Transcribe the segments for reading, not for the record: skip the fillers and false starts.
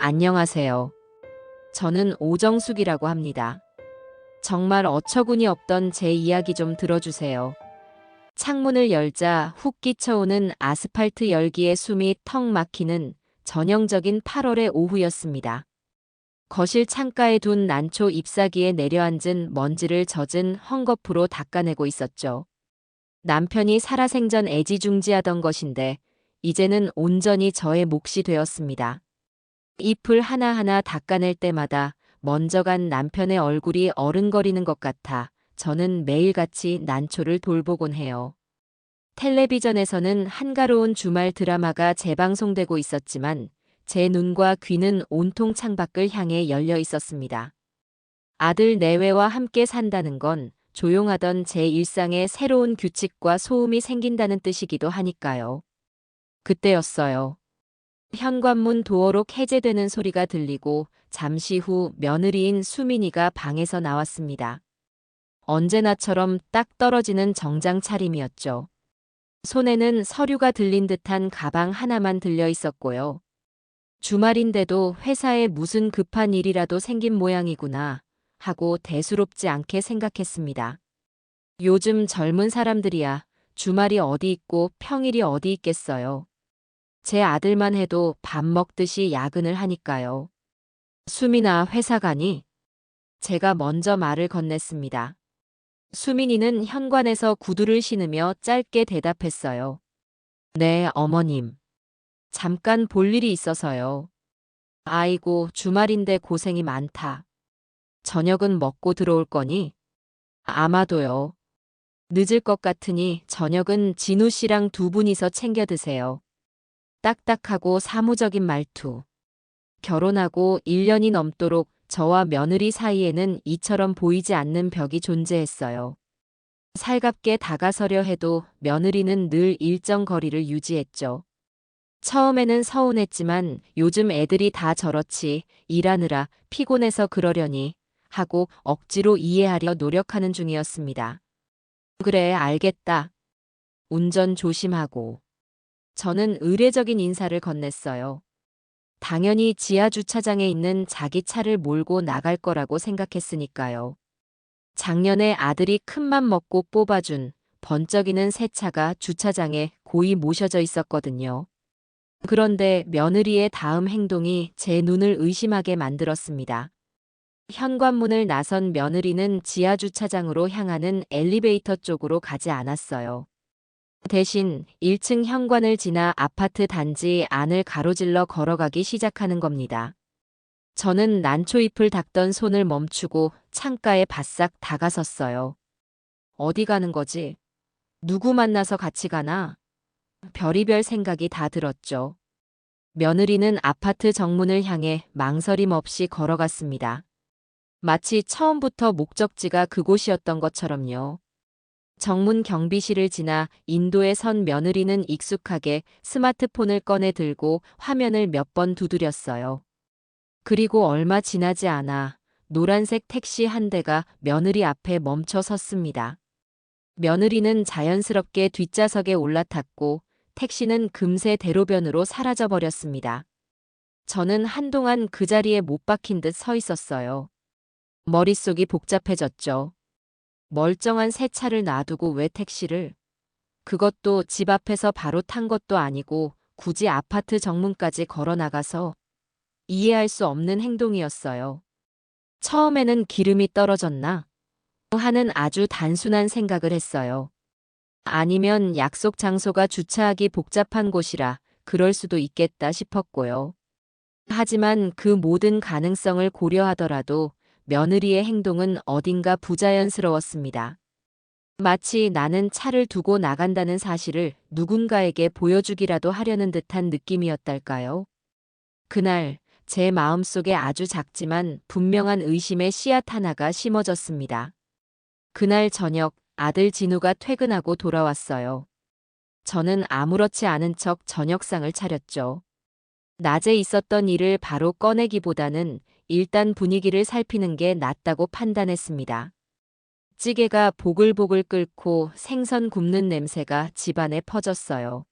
안녕하세요. 저는 오정숙이라고 합니다. 정말 어처구니 없던 제 이야기 좀 들어주세요. 창문을 열자 훅 끼쳐오는 아스팔트 열기에 숨이 턱 막히는 전형적인 8월의 오후였습니다. 거실 창가에 둔 난초 잎사귀에 내려앉은 먼지를 젖은 헝겊으로 닦아내고 있었죠. 남편이 살아생전 애지중지하던 것인데 이제는 온전히 저의 몫이 되었습니다. 잎을 하나하나 닦아낼 때마다 먼저 간 남편의 얼굴이 어른거리는 것 같아 저는 매일같이 난초를 돌보곤 해요. 텔레비전에서는 한가로운 주말 드라마가 재방송되고 있었지만 제 눈과 귀는 온통 창밖을 향해 열려 있었습니다. 아들 내외와 함께 산다는 건 조용하던 제 일상에 새로운 규칙과 소음이 생긴다는 뜻이기도 하니까요. 그때였어요. 현관문 도어록 해제되는 소리가 들리고 잠시 후 며느리인 수민이가 방에서 나왔습니다. 언제나처럼 딱 떨어지는 정장 차림이었죠. 손에는 서류가 들린 듯한 가방 하나만 들려 있었고요. 주말인데도 회사에 무슨 급한 일이라도 생긴 모양이구나 하고 대수롭지 않게 생각했습니다. 요즘 젊은 사람들이야 주말이 어디 있고 평일이 어디 있겠어요. 제 아들만 해도 밥 먹듯이 야근을 하니까요. 수민아, 회사 가니? 제가 먼저 말을 건넸습니다. 수민이는 현관에서 구두를 신으며 짧게 대답했어요. 네, 어머님. 잠깐 볼 일이 있어서요. 아이고, 주말인데 고생이 많다. 저녁은 먹고 들어올 거니? 아마도요. 늦을 것 같으니 저녁은 진우 씨랑 두 분이서 챙겨 드세요. 딱딱하고 사무적인 말투. 결혼하고 1년이 넘도록 저와 며느리 사이에는 이처럼 보이지 않는 벽이 존재했어요. 살갑게 다가서려 해도 며느리는 늘 일정 거리를 유지했죠. 처음에는 서운했지만 요즘 애들이 다 저렇지 일하느라 피곤해서 그러려니 하고 억지로 이해하려 노력하는 중이었습니다. 그래, 알겠다. 운전 조심하고. 저는 의례적인 인사를 건넸어요. 당연히 지하 주차장에 있는 자기 차를 몰고 나갈 거라고 생각했으니까요. 작년에 아들이 큰맘 먹고 뽑아준 번쩍이는 새 차가 주차장에 고이 모셔져 있었거든요. 그런데 며느리의 다음 행동이 제 눈을 의심하게 만들었습니다. 현관문을 나선 며느리는 지하 주차장으로 향하는 엘리베이터 쪽으로 가지 않았어요. 대신 1층 현관을 지나 아파트 단지 안을 가로질러 걸어가기 시작하는 겁니다. 저는 난초잎을 닦던 손을 멈추고 창가에 바싹 다가섰어요. 어디 가는 거지? 누구 만나서 같이 가나? 별의별 생각이 다 들었죠. 며느리는 아파트 정문을 향해 망설임 없이 걸어갔습니다. 마치 처음부터 목적지가 그곳이었던 것처럼요. 정문 경비실을 지나 인도에 선 며느리는 익숙하게 스마트폰을 꺼내 들고 화면을 몇 번 두드렸어요. 그리고 얼마 지나지 않아 노란색 택시 한 대가 며느리 앞에 멈춰 섰습니다. 며느리는 자연스럽게 뒷좌석에 올라탔고 택시는 금세 대로변으로 사라져 버렸습니다. 저는 한동안 그 자리에 못 박힌 듯 서 있었어요. 머릿속이 복잡해졌죠. 멀쩡한 새 차를 놔두고 왜 택시를? 그것도 집 앞에서 바로 탄 것도 아니고 굳이 아파트 정문까지 걸어 나가서 이해할 수 없는 행동이었어요. 처음에는 기름이 떨어졌나? 하는 아주 단순한 생각을 했어요. 아니면 약속 장소가 주차하기 복잡한 곳이라 그럴 수도 있겠다 싶었고요. 하지만 그 모든 가능성을 고려하더라도 며느리의 행동은 어딘가 부자연스러웠습니다. 마치 나는 차를 두고 나간다는 사실을 누군가에게 보여주기라도 하려는 듯한 느낌이었달까요? 그날 제 마음속에 아주 작지만 분명한 의심의 씨앗 하나가 심어졌습니다. 그날 저녁 아들 진우가 퇴근하고 돌아왔어요. 저는 아무렇지 않은 척 저녁상을 차렸죠. 낮에 있었던 일을 바로 꺼내기보다는 일단 분위기를 살피는 게 낫다고 판단했습니다. 찌개가 보글보글 끓고 생선 굽는 냄새가 집안에 퍼졌어요.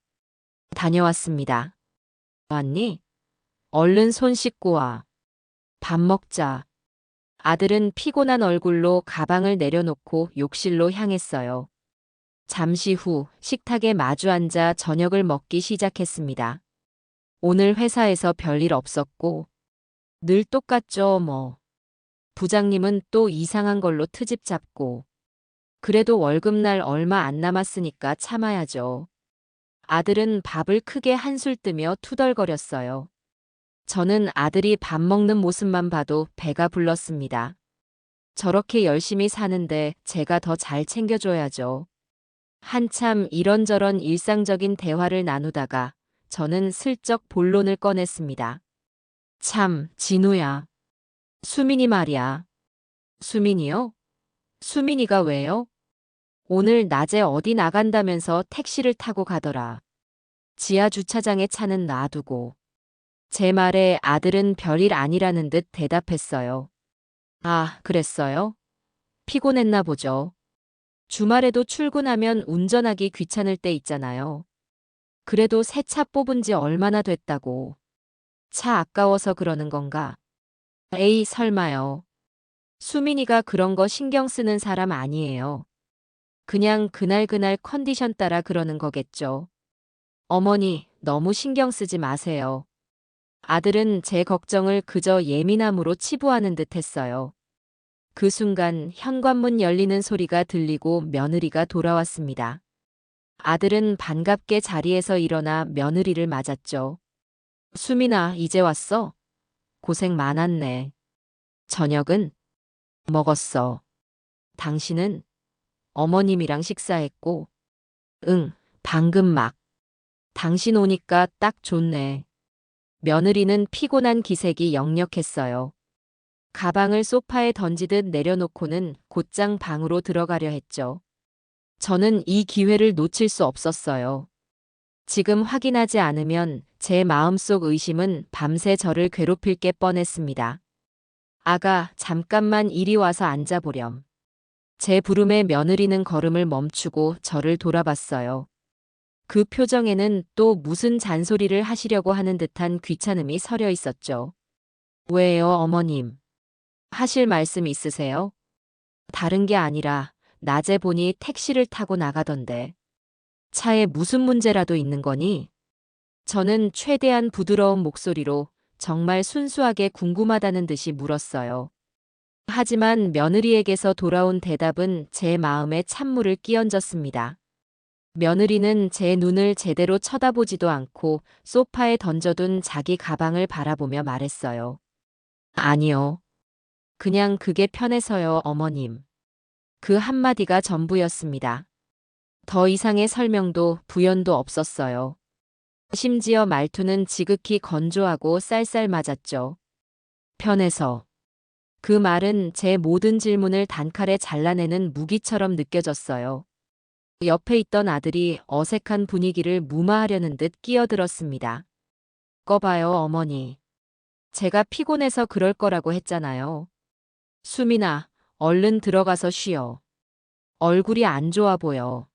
다녀왔습니다. 왔니? 얼른 손 씻고 와. 밥 먹자. 아들은 피곤한 얼굴로 가방을 내려놓고 욕실로 향했어요. 잠시 후 식탁에 마주 앉아 저녁을 먹기 시작했습니다. 오늘 회사에서 별일 없었고, 늘 똑같죠, 뭐. 부장님은 또 이상한 걸로 트집 잡고, 그래도 월급날 얼마 안 남았으니까 참아야죠. 아들은 밥을 크게 한술 뜨며 투덜거렸어요. 저는 아들이 밥 먹는 모습만 봐도 배가 불렀습니다. 저렇게 열심히 사는데 제가 더 잘 챙겨줘야죠. 한참 이런저런 일상적인 대화를 나누다가 저는 슬쩍 본론을 꺼냈습니다. 참, 진우야. 수민이 말이야. 수민이요? 수민이가 왜요? 오늘 낮에 어디 나간다면서 택시를 타고 가더라. 지하 주차장에 차는 놔두고. 제 말에 아들은 별일 아니라는 듯 대답했어요. 아, 그랬어요? 피곤했나 보죠. 주말에도 출근하면 운전하기 귀찮을 때 있잖아요. 그래도 새 차 뽑은 지 얼마나 됐다고. 차 아까워서 그러는 건가? 에이, 설마요. 수민이가 그런 거 신경 쓰는 사람 아니에요. 그냥 그날그날 컨디션 따라 그러는 거겠죠. 어머니, 너무 신경 쓰지 마세요. 아들은 제 걱정을 그저 예민함으로 치부하는 듯 했어요. 그 순간 현관문 열리는 소리가 들리고 며느리가 돌아왔습니다. 아들은 반갑게 자리에서 일어나 며느리를 맞았죠. 수민아, 이제 왔어? 고생 많았네. 저녁은? 먹었어. 당신은? 어머님이랑 식사했고. 응, 방금 막. 당신 오니까 딱 좋네. 며느리는 피곤한 기색이 역력했어요. 가방을 소파에 던지듯 내려놓고는 곧장 방으로 들어가려 했죠. 저는 이 기회를 놓칠 수 없었어요. 지금 확인하지 않으면 제 마음속 의심은 밤새 저를 괴롭힐 게 뻔했습니다. 아가, 잠깐만 이리 와서 앉아보렴. 제 부름에 며느리는 걸음을 멈추고 저를 돌아봤어요. 그 표정에는 또 무슨 잔소리를 하시려고 하는 듯한 귀찮음이 서려 있었죠. 왜요, 어머님? 하실 말씀 있으세요? 다른 게 아니라 낮에 보니 택시를 타고 나가던데. 차에 무슨 문제라도 있는 거니? 저는 최대한 부드러운 목소리로 정말 순수하게 궁금하다는 듯이 물었어요. 하지만 며느리에게서 돌아온 대답은 제 마음에 찬물을 끼얹었습니다. 며느리는 제 눈을 제대로 쳐다보지도 않고 소파에 던져둔 자기 가방을 바라보며 말했어요. 아니요. 그냥 그게 편해서요, 어머님. 그 한마디가 전부였습니다. 더 이상의 설명도 부연도 없었어요. 심지어 말투는 지극히 건조하고 쌀쌀맞았죠. 편해서. 그 말은 제 모든 질문을 단칼에 잘라내는 무기처럼 느껴졌어요. 옆에 있던 아들이 어색한 분위기를 무마하려는 듯 끼어들었습니다. 꺼봐요, 어머니. 제가 피곤해서 그럴 거라고 했잖아요. 수민아, 얼른 들어가서 쉬어. 얼굴이 안 좋아 보여.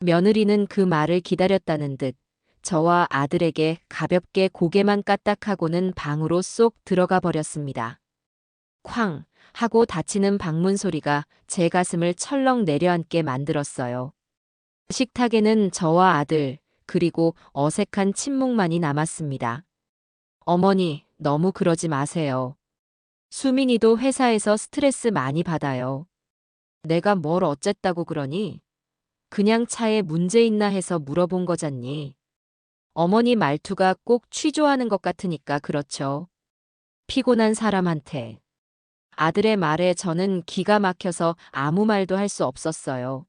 며느리는 그 말을 기다렸다는 듯 저와 아들에게 가볍게 고개만 까딱하고는 방으로 쏙 들어가 버렸습니다. 쾅 하고 닫히는 방문 소리가 제 가슴을 철렁 내려앉게 만들었어요. 식탁에는 저와 아들, 그리고 어색한 침묵만이 남았습니다. 어머니, 너무 그러지 마세요. 수민이도 회사에서 스트레스 많이 받아요. 내가 뭘 어쨌다고 그러니? 그냥 차에 문제 있나 해서 물어본 거잖니. 어머니 말투가 꼭 취조하는 것 같으니까 그렇죠. 피곤한 사람한테. 아들의 말에 저는 기가 막혀서 아무 말도 할 수 없었어요.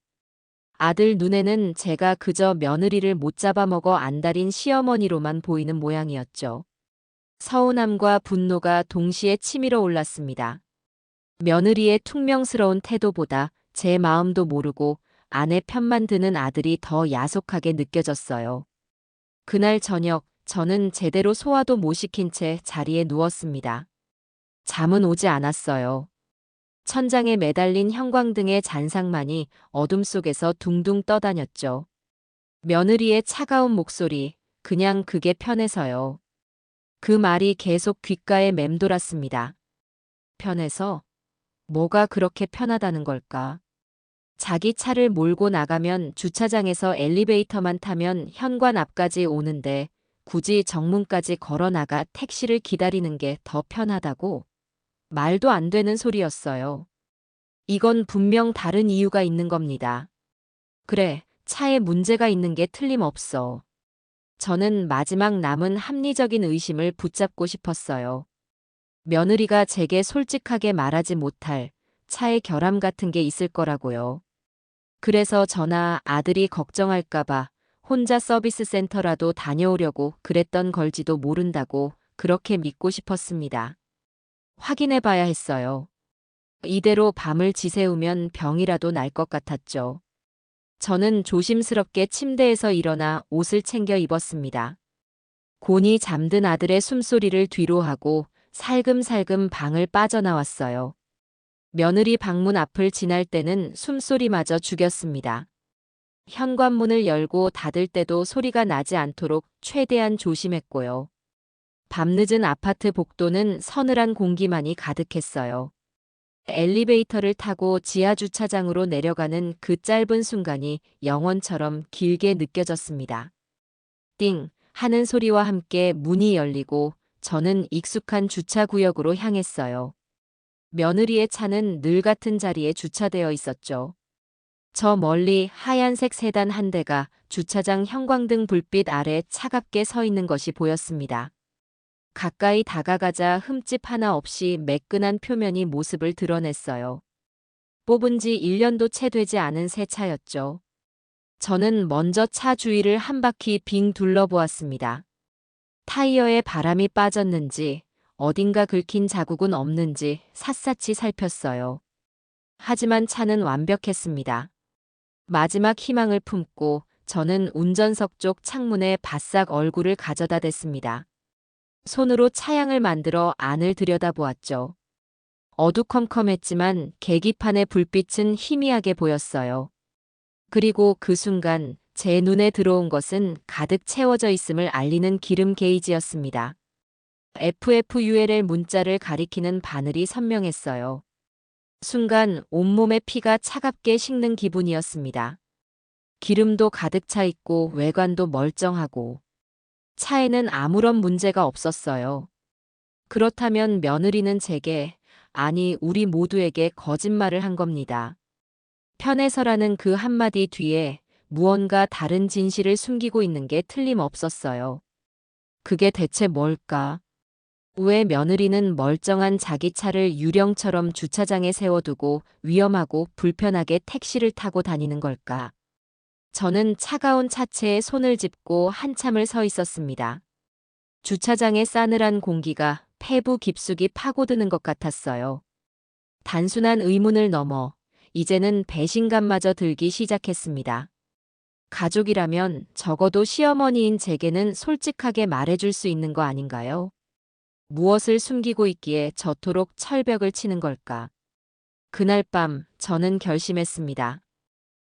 아들 눈에는 제가 그저 며느리를 못 잡아먹어 안달인 시어머니로만 보이는 모양이었죠. 서운함과 분노가 동시에 치밀어 올랐습니다. 며느리의 퉁명스러운 태도보다 제 마음도 모르고 아내 편만 드는 아들이 더 야속하게 느껴졌어요. 그날 저녁 저는 제대로 소화도 못 시킨 채 자리에 누웠습니다. 잠은 오지 않았어요. 천장에 매달린 형광등의 잔상만이 어둠 속에서 둥둥 떠다녔죠. 며느리의 차가운 목소리, 그냥 그게 편해서요. 그 말이 계속 귓가에 맴돌았습니다. 편해서? 뭐가 그렇게 편하다는 걸까? 자기 차를 몰고 나가면 주차장에서 엘리베이터만 타면 현관 앞까지 오는데 굳이 정문까지 걸어 나가 택시를 기다리는 게 더 편하다고? 말도 안 되는 소리였어요. 이건 분명 다른 이유가 있는 겁니다. 그래, 차에 문제가 있는 게 틀림없어. 저는 마지막 남은 합리적인 의심을 붙잡고 싶었어요. 며느리가 제게 솔직하게 말하지 못할 차에 결함 같은 게 있을 거라고요. 그래서 저나 아들이 걱정할까봐 혼자 서비스 센터라도 다녀오려고 그랬던 걸지도 모른다고 그렇게 믿고 싶었습니다. 확인해 봐야 했어요. 이대로 밤을 지새우면 병이라도 날 것 같았죠. 저는 조심스럽게 침대에서 일어나 옷을 챙겨 입었습니다. 곤히 잠든 아들의 숨소리를 뒤로 하고 살금살금 방을 빠져나왔어요. 며느리 방문 앞을 지날 때는 숨소리마저 죽였습니다. 현관문을 열고 닫을 때도 소리가 나지 않도록 최대한 조심했고요. 밤늦은 아파트 복도는 서늘한 공기만이 가득했어요. 엘리베이터를 타고 지하 주차장으로 내려가는 그 짧은 순간이 영원처럼 길게 느껴졌습니다. 띵 하는 소리와 함께 문이 열리고 저는 익숙한 주차구역으로 향했어요. 며느리의 차는 늘 같은 자리에 주차되어 있었죠. 저 멀리 하얀색 세단 한 대가 주차장 형광등 불빛 아래 차갑게 서 있는 것이 보였습니다. 가까이 다가가자 흠집 하나 없이 매끈한 표면이 모습을 드러냈어요. 뽑은 지 1년도 채 되지 않은 새 차였죠. 저는 먼저 차 주위를 한 바퀴 빙 둘러보았습니다. 타이어에 바람이 빠졌는지 어딘가 긁힌 자국은 없는지 샅샅이 살폈어요. 하지만 차는 완벽했습니다. 마지막 희망을 품고 저는 운전석 쪽 창문에 바싹 얼굴을 가져다 댔습니다. 손으로 차양을 만들어 안을 들여다보았죠. 어두컴컴했지만 계기판의 불빛은 희미하게 보였어요. 그리고 그 순간 제 눈에 들어온 것은 가득 채워져 있음을 알리는 기름 게이지였습니다. FFULL 문자를 가리키는 바늘이 선명했어요. 순간 온몸에 피가 차갑게 식는 기분이었습니다. 기름도 가득 차 있고 외관도 멀쩡하고 차에는 아무런 문제가 없었어요. 그렇다면 며느리는 제게, 아니 우리 모두에게 거짓말을 한 겁니다. 편해서라는 그 한마디 뒤에 무언가 다른 진실을 숨기고 있는 게 틀림없었어요. 그게 대체 뭘까? 왜 며느리는 멀쩡한 자기 차를 유령처럼 주차장에 세워두고 위험하고 불편하게 택시를 타고 다니는 걸까? 저는 차가운 차체에 손을 짚고 한참을 서 있었습니다. 주차장의 싸늘한 공기가 폐부 깊숙이 파고드는 것 같았어요. 단순한 의문을 넘어 이제는 배신감마저 들기 시작했습니다. 가족이라면 적어도 시어머니인 제게는 솔직하게 말해줄 수 있는 거 아닌가요? 무엇을 숨기고 있기에 저토록 철벽을 치는 걸까? 그날 밤 저는 결심했습니다.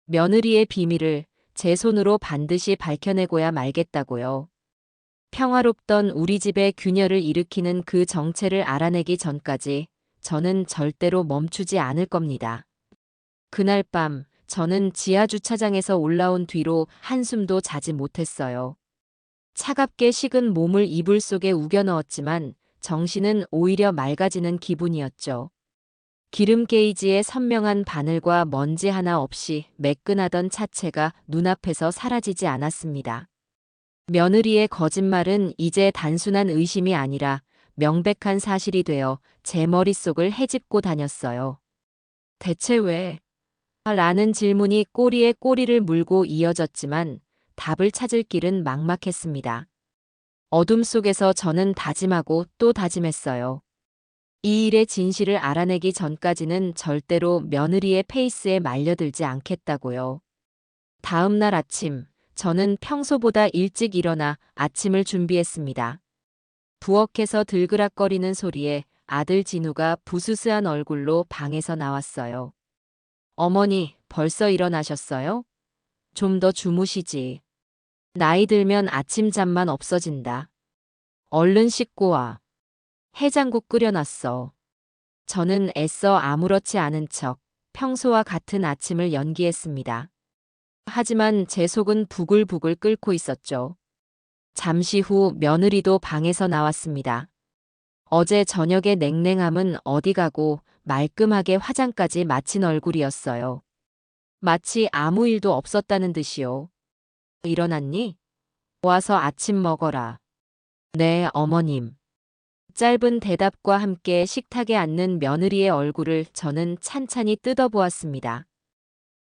며느리의 비밀을 제 손으로 반드시 밝혀내고야 말겠다고요. 평화롭던 우리 집의 균열을 일으키는 그 정체를 알아내기 전까지 저는 절대로 멈추지 않을 겁니다. 그날 밤 저는 지하 주차장에서 올라온 뒤로 한숨도 자지 못했어요. 차갑게 식은 몸을 이불 속에 우겨 넣었지만 정신은 오히려 맑아지는 기분이었죠. 기름 게이지의 선명한 바늘과 먼지 하나 없이 매끈하던 차체가 눈앞에서 사라지지 않았습니다. 며느리의 거짓말은 이제 단순한 의심이 아니라 명백한 사실이 되어 제 머릿속을 헤집고 다녔어요. 대체 왜? 라는 질문이 꼬리에 꼬리를 물고 이어졌지만 답을 찾을 길은 막막했습니다. 어둠 속에서 저는 다짐하고 또 다짐했어요. 이 일의 진실을 알아내기 전까지는 절대로 며느리의 페이스에 말려들지 않겠다고요. 다음 날 아침, 저는 평소보다 일찍 일어나 아침을 준비했습니다. 부엌에서 들그락거리는 소리에 아들 진우가 부스스한 얼굴로 방에서 나왔어요. 어머니, 벌써 일어나셨어요? 좀 더 주무시지. 나이 들면 아침잠만 없어진다. 얼른 씻고 와. 해장국 끓여놨어. 저는 애써 아무렇지 않은 척 평소와 같은 아침을 연기했습니다. 하지만 제 속은 부글부글 끓고 있었죠. 잠시 후 며느리도 방에서 나왔습니다. 어제 저녁의 냉랭함은 어디 가고 말끔하게 화장까지 마친 얼굴이었어요. 마치 아무 일도 없었다는 듯이요. 일어났니? 와서 아침 먹어라. 네, 어머님. 짧은 대답과 함께 식탁에 앉는 며느리의 얼굴을 저는 찬찬히 뜯어보았습니다.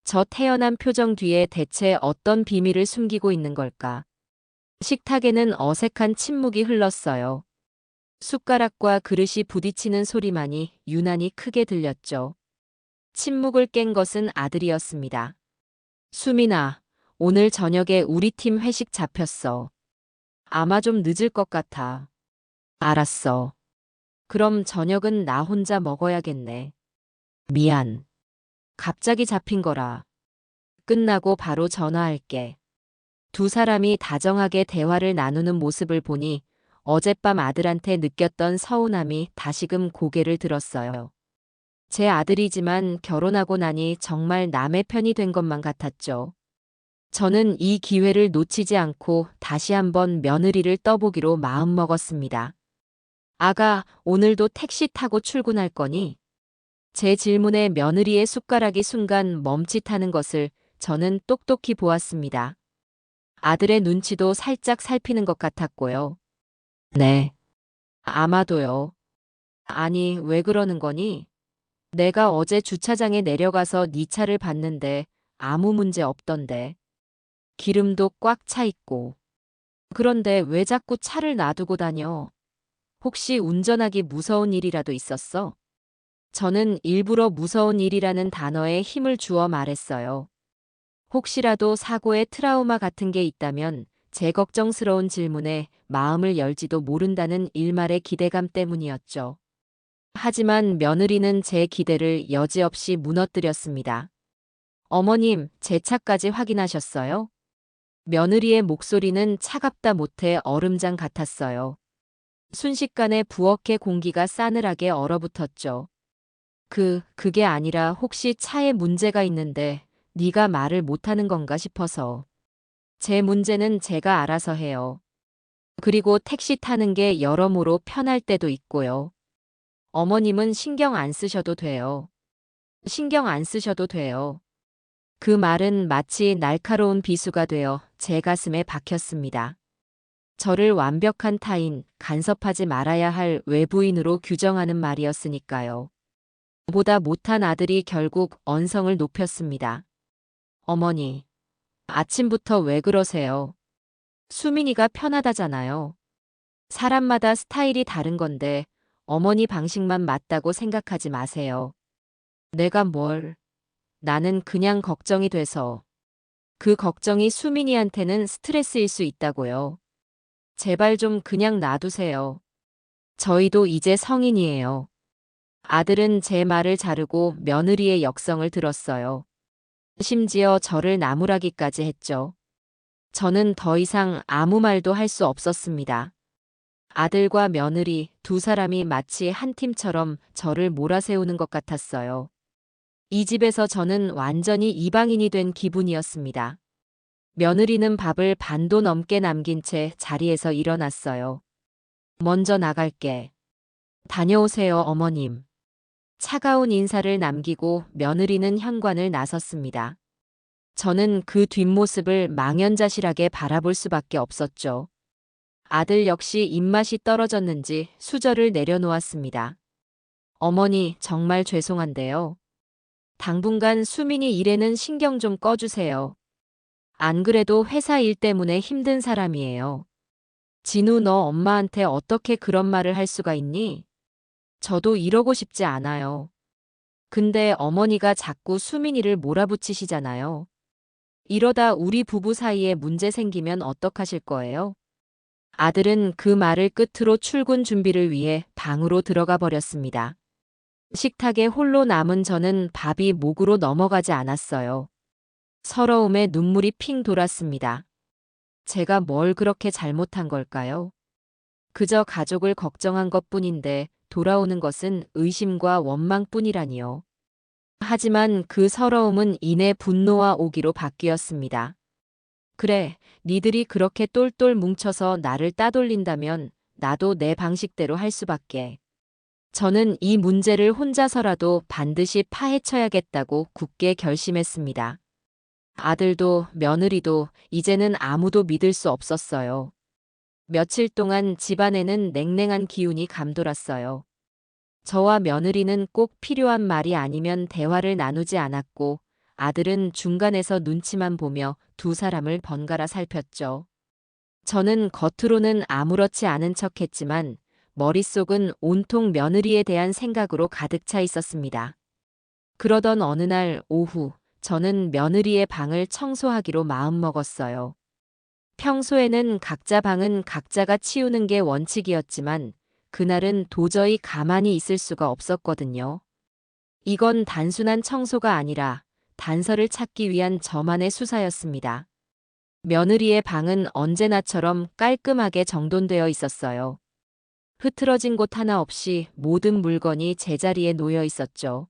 저 태연한 표정 뒤에 대체 어떤 비밀을 숨기고 있는 걸까? 식탁에는 어색한 침묵이 흘렀어요. 숟가락과 그릇이 부딪히는 소리만이 유난히 크게 들렸죠. 침묵을 깬 것은 아들이었습니다. 수민아, 오늘 저녁에 우리 팀 회식 잡혔어. 아마 좀 늦을 것 같아. 알았어. 그럼 저녁은 나 혼자 먹어야겠네. 미안. 갑자기 잡힌 거라. 끝나고 바로 전화할게. 두 사람이 다정하게 대화를 나누는 모습을 보니 어젯밤 아들한테 느꼈던 서운함이 다시금 고개를 들었어요. 제 아들이지만 결혼하고 나니 정말 남의 편이 된 것만 같았죠. 저는 이 기회를 놓치지 않고 다시 한번 며느리를 떠보기로 마음먹었습니다. 아가, 오늘도 택시 타고 출근할 거니? 제 질문에 며느리의 숟가락이 순간 멈칫하는 것을 저는 똑똑히 보았습니다. 아들의 눈치도 살짝 살피는 것 같았고요. 네. 아마도요. 아니, 왜 그러는 거니? 내가 어제 주차장에 내려가서 네 차를 봤는데 아무 문제 없던데. 기름도 꽉 차 있고. 그런데 왜 자꾸 차를 놔두고 다녀? 혹시 운전하기 무서운 일이라도 있었어? 저는 일부러 무서운 일이라는 단어에 힘을 주어 말했어요. 혹시라도 사고의 트라우마 같은 게 있다면 제 걱정스러운 질문에 마음을 열지도 모른다는 일말의 기대감 때문이었죠. 하지만 며느리는 제 기대를 여지없이 무너뜨렸습니다. 어머님, 제 차까지 확인하셨어요? 며느리의 목소리는 차갑다 못해 얼음장 같았어요. 순식간에 부엌의 공기가 싸늘하게 얼어붙었죠. 그게 아니라 혹시 차에 문제가 있는데 네가 말을 못하는 건가 싶어서. 제 문제는 제가 알아서 해요. 그리고 택시 타는 게 여러모로 편할 때도 있고요. 어머님은 신경 안 쓰셔도 돼요. 신경 안 쓰셔도 돼요. 그 말은 마치 날카로운 비수가 되어 제 가슴에 박혔습니다. 저를 완벽한 타인, 간섭하지 말아야 할 외부인으로 규정하는 말이었으니까요. 보다 못한 아들이 결국 언성을 높였습니다. 어머니, 아침부터 왜 그러세요? 수민이가 편하다잖아요. 사람마다 스타일이 다른 건데 어머니 방식만 맞다고 생각하지 마세요. 내가 뭘? 나는 그냥 걱정이 돼서. 그 걱정이 수민이한테는 스트레스일 수 있다고요. 제발 좀 그냥 놔두세요. 저희도 이제 성인이에요. 아들은 제 말을 자르고 며느리의 역성을 들었어요. 심지어 저를 나무라기까지 했죠. 저는 더 이상 아무 말도 할 수 없었습니다. 아들과 며느리 두 사람이 마치 한 팀처럼 저를 몰아세우는 것 같았어요. 이 집에서 저는 완전히 이방인이 된 기분이었습니다. 며느리는 밥을 반도 넘게 남긴 채 자리에서 일어났어요. 먼저 나갈게. 다녀오세요, 어머님. 차가운 인사를 남기고 며느리는 현관을 나섰습니다. 저는 그 뒷모습을 망연자실하게 바라볼 수밖에 없었죠. 아들 역시 입맛이 떨어졌는지 수저를 내려놓았습니다. 어머니, 정말 죄송한데요. 당분간 수민이 일에는 신경 좀 꺼주세요. 안 그래도 회사 일 때문에 힘든 사람이에요. 진우, 너 엄마한테 어떻게 그런 말을 할 수가 있니? 저도 이러고 싶지 않아요. 근데 어머니가 자꾸 수민이를 몰아붙이시잖아요. 이러다 우리 부부 사이에 문제 생기면 어떡하실 거예요? 아들은 그 말을 끝으로 출근 준비를 위해 방으로 들어가 버렸습니다. 식탁에 홀로 남은 저는 밥이 목으로 넘어가지 않았어요. 서러움에 눈물이 핑 돌았습니다. 제가 뭘 그렇게 잘못한 걸까요? 그저 가족을 걱정한 것뿐인데 돌아오는 것은 의심과 원망뿐이라니요. 하지만 그 서러움은 이내 분노와 오기로 바뀌었습니다. 그래, 니들이 그렇게 똘똘 뭉쳐서 나를 따돌린다면 나도 내 방식대로 할 수밖에. 저는 이 문제를 혼자서라도 반드시 파헤쳐야겠다고 굳게 결심했습니다. 아들도 며느리도 이제는 아무도 믿을 수 없었어요. 며칠 동안 집안에는 냉랭한 기운이 감돌았어요. 저와 며느리는 꼭 필요한 말이 아니면 대화를 나누지 않았고 아들은 중간에서 눈치만 보며 두 사람을 번갈아 살폈죠. 저는 겉으로는 아무렇지 않은 척했지만 머릿속은 온통 며느리에 대한 생각으로 가득 차 있었습니다. 그러던 어느 날 오후 저는 며느리의 방을 청소하기로 마음먹었어요. 평소에는 각자 방은 각자가 치우는 게 원칙이었지만 그날은 도저히 가만히 있을 수가 없었거든요. 이건 단순한 청소가 아니라 단서를 찾기 위한 저만의 수사였습니다. 며느리의 방은 언제나처럼 깔끔하게 정돈되어 있었어요. 흐트러진 곳 하나 없이 모든 물건이 제자리에 놓여 있었죠.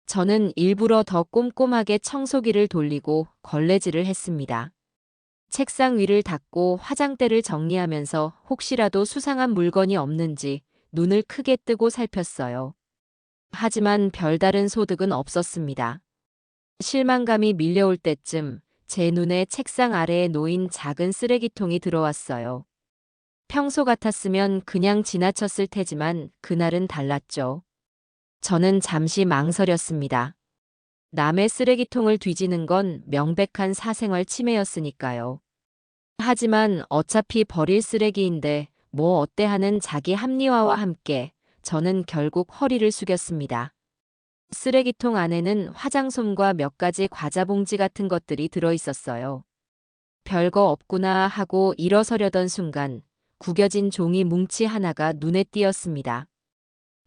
저는 일부러 더 꼼꼼하게 청소기를 돌리고 걸레질을 했습니다. 책상 위를 닦고 화장대를 정리하면서 혹시라도 수상한 물건이 없는지 눈을 크게 뜨고 살폈어요. 하지만 별다른 소득은 없었습니다. 실망감이 밀려올 때쯤 제 눈에 책상 아래에 놓인 작은 쓰레기통이 들어왔어요. 평소 같았으면 그냥 지나쳤을 테지만 그날은 달랐죠. 저는 잠시 망설였습니다. 남의 쓰레기통을 뒤지는 건 명백한 사생활 침해였으니까요. 하지만 어차피 버릴 쓰레기인데 뭐 어때 하는 자기 합리화와 함께 저는 결국 허리를 숙였습니다. 쓰레기통 안에는 화장솜과 몇 가지 과자 봉지 같은 것들이 들어 있었어요. 별거 없구나 하고 일어서려던 순간 구겨진 종이 뭉치 하나가 눈에 띄었습니다.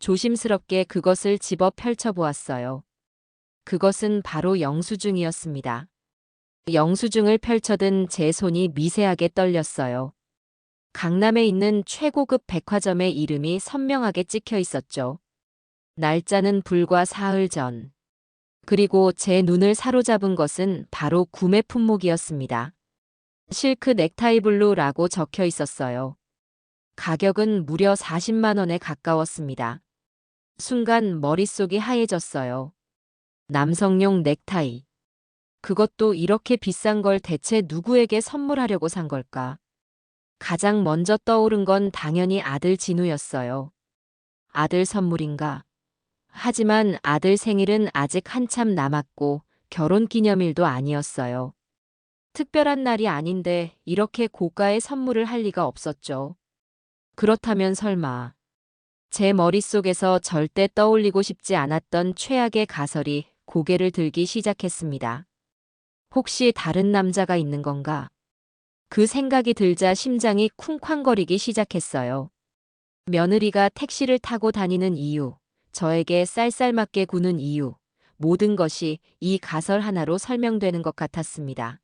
조심스럽게 그것을 집어 펼쳐보았어요. 그것은 바로 영수증이었습니다. 영수증을 펼쳐든 제 손이 미세하게 떨렸어요. 강남에 있는 최고급 백화점의 이름이 선명하게 찍혀 있었죠. 날짜는 불과 사흘 전. 그리고 제 눈을 사로잡은 것은 바로 구매 품목이었습니다. 실크 넥타이 블루라고 적혀 있었어요. 가격은 무려 40만 원에 가까웠습니다. 순간 머릿속이 하얘졌어요. 남성용 넥타이. 그것도 이렇게 비싼 걸 대체 누구에게 선물하려고 산 걸까? 가장 먼저 떠오른 건 당연히 아들 진우였어요. 아들 선물인가? 하지만 아들 생일은 아직 한참 남았고 결혼 기념일도 아니었어요. 특별한 날이 아닌데 이렇게 고가의 선물을 할 리가 없었죠. 그렇다면 설마. 제 머릿속에서 절대 떠올리고 싶지 않았던 최악의 가설이 고개를 들기 시작했습니다. 혹시 다른 남자가 있는 건가? 그 생각이 들자 심장이 쿵쾅거리기 시작했어요. 며느리가 택시를 타고 다니는 이유, 저에게 쌀쌀맞게 구는 이유, 모든 것이 이 가설 하나로 설명되는 것 같았습니다.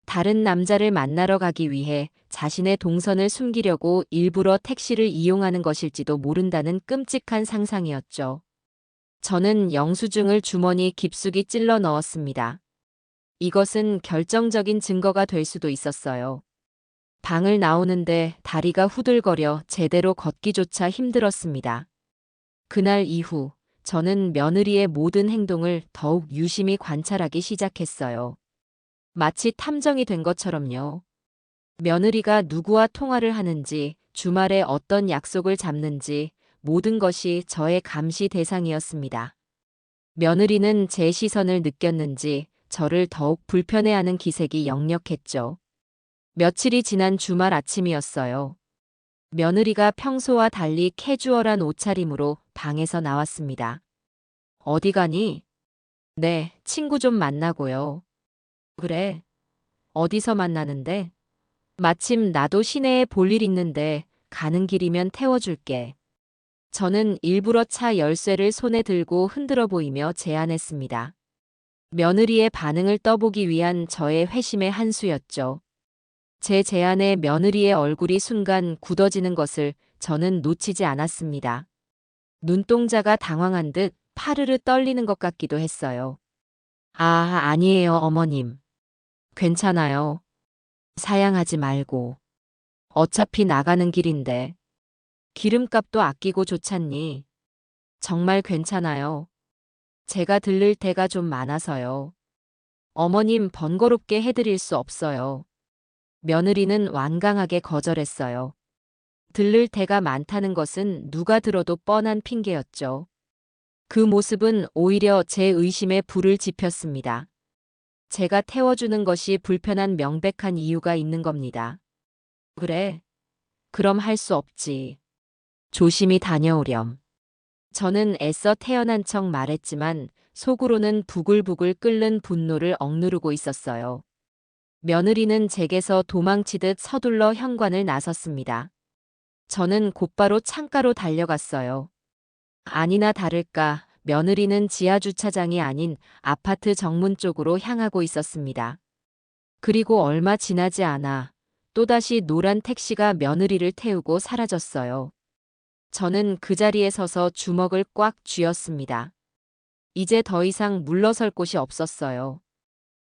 다른 남자를 만나러 가기 위해 자신의 동선을 숨기려고 일부러 택시를 이용하는 것일지도 모른다는 끔찍한 상상이었죠. 저는 영수증을 주머니 깊숙이 찔러 넣었습니다. 이것은 결정적인 증거가 될 수도 있었어요. 방을 나오는데 다리가 후들거려 제대로 걷기조차 힘들었습니다. 그날 이후 저는 며느리의 모든 행동을 더욱 유심히 관찰하기 시작했어요. 마치 탐정이 된 것처럼요. 며느리가 누구와 통화를 하는지, 주말에 어떤 약속을 잡는지 모든 것이 저의 감시 대상이었습니다. 며느리는 제 시선을 느꼈는지 저를 더욱 불편해하는 기색이 역력했죠. 며칠이 지난 주말 아침이었어요. 며느리가 평소와 달리 캐주얼한 옷차림으로 방에서 나왔습니다. 어디 가니? 네, 친구 좀 만나고요. 그래. 어디서 만나는데? 마침 나도 시내에 볼 일 있는데 가는 길이면 태워줄게. 저는 일부러 차 열쇠를 손에 들고 흔들어 보이며 제안했습니다. 며느리의 반응을 떠보기 위한 저의 회심의 한 수였죠. 제 제안에 며느리의 얼굴이 순간 굳어지는 것을 저는 놓치지 않았습니다. 눈동자가 당황한 듯 파르르 떨리는 것 같기도 했어요. 아니에요, 어머님. 괜찮아요. 사양하지 말고. 어차피 나가는 길인데. 기름값도 아끼고 좋잖니. 정말 괜찮아요. 제가 들를 데가 좀 많아서요. 어머님 번거롭게 해드릴 수 없어요. 며느리는 완강하게 거절했어요. 들를 데가 많다는 것은 누가 들어도 뻔한 핑계였죠. 그 모습은 오히려 제 의심에 불을 지폈습니다. 제가 태워주는 것이 불편한 명백한 이유가 있는 겁니다. 그래. 그럼 할 수 없지. 조심히 다녀오렴. 저는 애써 태연한 척 말했지만 속으로는 부글부글 끓는 분노를 억누르고 있었어요. 며느리는 제게서 도망치듯 서둘러 현관을 나섰습니다. 저는 곧바로 창가로 달려갔어요. 아니나 다를까 며느리는 지하 주차장이 아닌 아파트 정문 쪽으로 향하고 있었습니다. 그리고 얼마 지나지 않아 또다시 노란 택시가 며느리를 태우고 사라졌어요. 저는 그 자리에 서서 주먹을 꽉 쥐었습니다. 이제 더 이상 물러설 곳이 없었어요.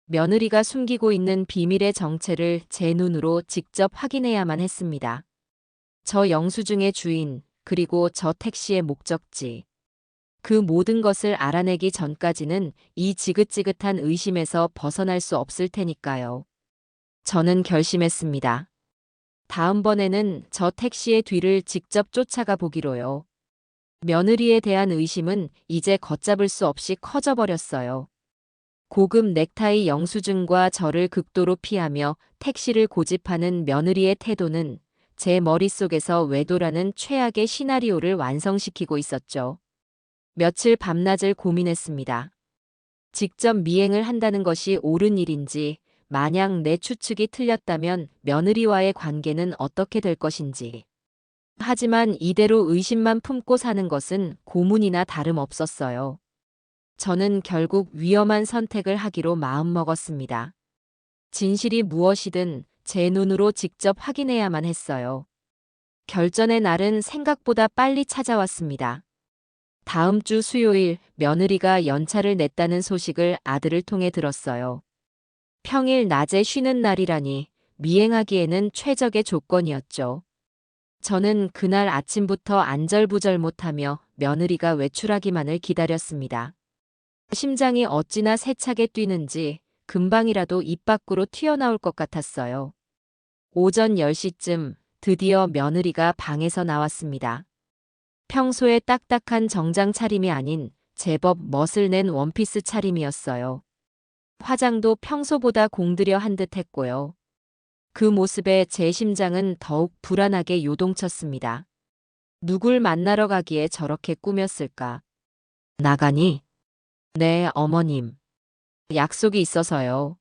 며느리가 숨기고 있는 비밀의 정체를 제 눈으로 직접 확인해야만 했습니다. 저 영수증의 주인, 그리고 저 택시의 목적지. 그 모든 것을 알아내기 전까지는 이 지긋지긋한 의심에서 벗어날 수 없을 테니까요. 저는 결심했습니다. 다음번에는 저 택시의 뒤를 직접 쫓아가 보기로요. 며느리에 대한 의심은 이제 걷잡을 수 없이 커져버렸어요. 고급 넥타이 영수증과 저를 극도로 피하며 택시를 고집하는 며느리의 태도는 제 머릿속에서 외도라는 최악의 시나리오를 완성시키고 있었죠. 며칠 밤낮을 고민했습니다. 직접 미행을 한다는 것이 옳은 일인지, 만약 내 추측이 틀렸다면 며느리와의 관계는 어떻게 될 것인지. 하지만 이대로 의심만 품고 사는 것은 고문이나 다름없었어요. 저는 결국 위험한 선택을 하기로 마음먹었습니다. 진실이 무엇이든 제 눈으로 직접 확인해야만 했어요. 결전의 날은 생각보다 빨리 찾아왔습니다. 다음 주 수요일 며느리가 연차를 냈다는 소식을 아들을 통해 들었어요. 평일 낮에 쉬는 날이라니 미행하기에는 최적의 조건이었죠. 저는 그날 아침부터 안절부절 못하며 며느리가 외출하기만을 기다렸습니다. 심장이 어찌나 세차게 뛰는지 금방이라도 입 밖으로 튀어나올 것 같았어요. 오전 10시쯤 드디어 며느리가 방에서 나왔습니다. 평소에 딱딱한 정장 차림이 아닌 제법 멋을 낸 원피스 차림이었어요. 화장도 평소보다 공들여 한 듯 했고요. 그 모습에 제 심장은 더욱 불안하게 요동쳤습니다. 누굴 만나러 가기에 저렇게 꾸몄을까? 나가니? 네, 어머님. 약속이 있어서요.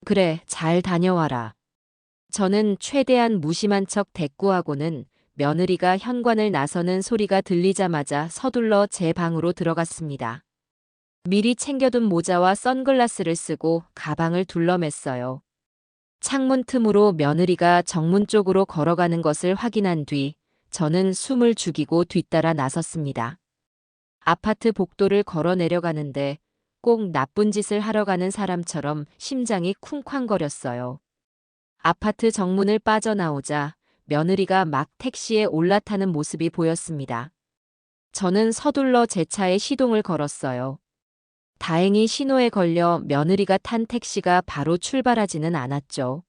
그래, 잘 다녀와라. 저는 최대한 무심한 척 대꾸하고는 며느리가 현관을 나서는 소리가 들리자마자 서둘러 제 방으로 들어갔습니다. 미리 챙겨둔 모자와 선글라스를 쓰고 가방을 둘러맸어요. 창문 틈으로 며느리가 정문 쪽으로 걸어가는 것을 확인한 뒤 저는 숨을 죽이고 뒤따라 나섰습니다. 아파트 복도를 걸어 내려가는데 꼭 나쁜 짓을 하러 가는 사람처럼 심장이 쿵쾅거렸어요. 아파트 정문을 빠져나오자 며느리가 막 택시에 올라타는 모습이 보였습니다. 저는 서둘러 제 차에 시동을 걸었어요. 다행히 신호에 걸려 며느리가 탄 택시가 바로 출발하지는 않았죠.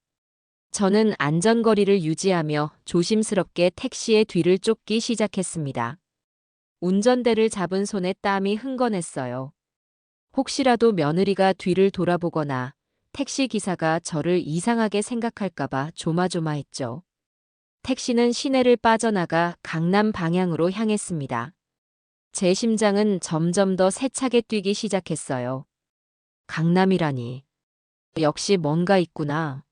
저는 안전거리를 유지하며 조심스럽게 택시의 뒤를 쫓기 시작했습니다. 운전대를 잡은 손에 땀이 흥건했어요. 혹시라도 며느리가 뒤를 돌아보거나 택시 기사가 저를 이상하게 생각할까봐 조마조마했죠. 택시는 시내를 빠져나가 강남 방향으로 향했습니다. 제 심장은 점점 더 세차게 뛰기 시작했어요. 강남이라니. 역시 뭔가 있구나.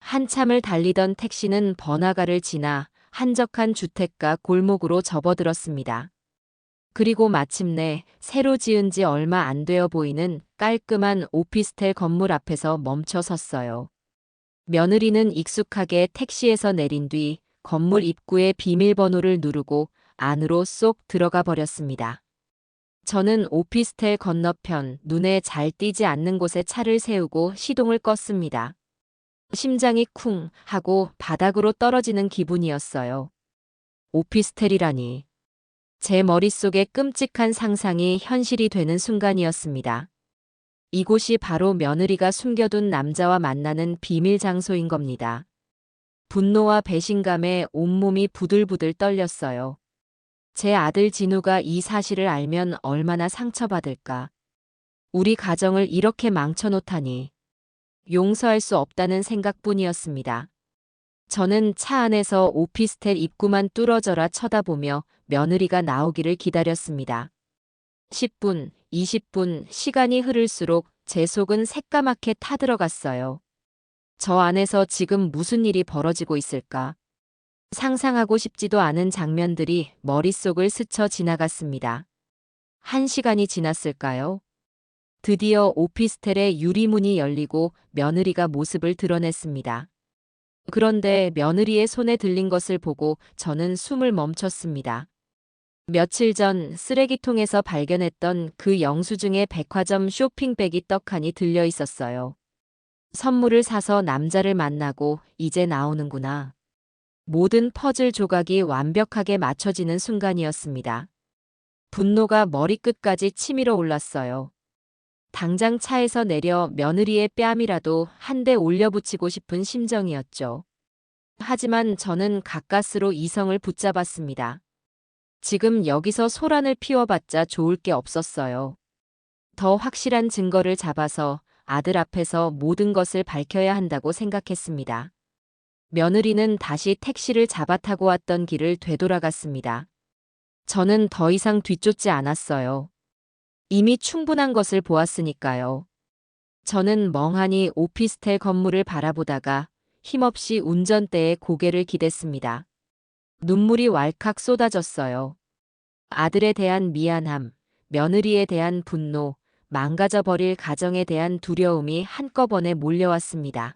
한참을 달리던 택시는 번화가를 지나 한적한 주택가 골목으로 접어들었습니다. 그리고 마침내 새로 지은 지 얼마 안 되어 보이는 깔끔한 오피스텔 건물 앞에서 멈춰 섰어요. 며느리는 익숙하게 택시에서 내린 뒤 건물 입구의 비밀번호를 누르고 안으로 쏙 들어가 버렸습니다. 저는 오피스텔 건너편 눈에 잘 띄지 않는 곳에 차를 세우고 시동을 껐습니다. 심장이 쿵 하고 바닥으로 떨어지는 기분이었어요. 오피스텔이라니. 제 머릿속에 끔찍한 상상이 현실이 되는 순간이었습니다. 이곳이 바로 며느리가 숨겨둔 남자와 만나는 비밀 장소인 겁니다. 분노와 배신감에 온몸이 부들부들 떨렸어요. 제 아들 진우가 이 사실을 알면 얼마나 상처받을까. 우리 가정을 이렇게 망쳐놓다니. 용서할 수 없다는 생각뿐이었습니다. 저는 차 안에서 오피스텔 입구만 뚫어져라 쳐다보며 며느리가 나오기를 기다렸습니다. 10분, 20분, 시간이 흐를수록 제 속은 새까맣게 타들어갔어요. 저 안에서 지금 무슨 일이 벌어지고 있을까? 상상하고 싶지도 않은 장면들이 머릿속을 스쳐 지나갔습니다. 1시간이 지났을까요? 드디어 오피스텔의 유리문이 열리고 며느리가 모습을 드러냈습니다. 그런데 며느리의 손에 들린 것을 보고 저는 숨을 멈췄습니다. 며칠 전 쓰레기통에서 발견했던 그 영수증에 백화점 쇼핑백이 떡하니 들려 있었어요. 선물을 사서 남자를 만나고 이제 나오는구나. 모든 퍼즐 조각이 완벽하게 맞춰지는 순간이었습니다. 분노가 머리끝까지 치밀어 올랐어요. 당장 차에서 내려 며느리의 뺨이라도 한 대 올려붙이고 싶은 심정이었죠. 하지만 저는 가까스로 이성을 붙잡았습니다. 지금 여기서 소란을 피워봤자 좋을 게 없었어요. 더 확실한 증거를 잡아서 아들 앞에서 모든 것을 밝혀야 한다고 생각했습니다. 며느리는 다시 택시를 잡아 타고 왔던 길을 되돌아갔습니다. 저는 더 이상 뒤쫓지 않았어요. 이미 충분한 것을 보았으니까요. 저는 멍하니 오피스텔 건물을 바라보다가 힘없이 운전대에 고개를 기댔습니다. 눈물이 왈칵 쏟아졌어요. 아들에 대한 미안함, 며느리에 대한 분노, 망가져버릴 가정에 대한 두려움이 한꺼번에 몰려왔습니다.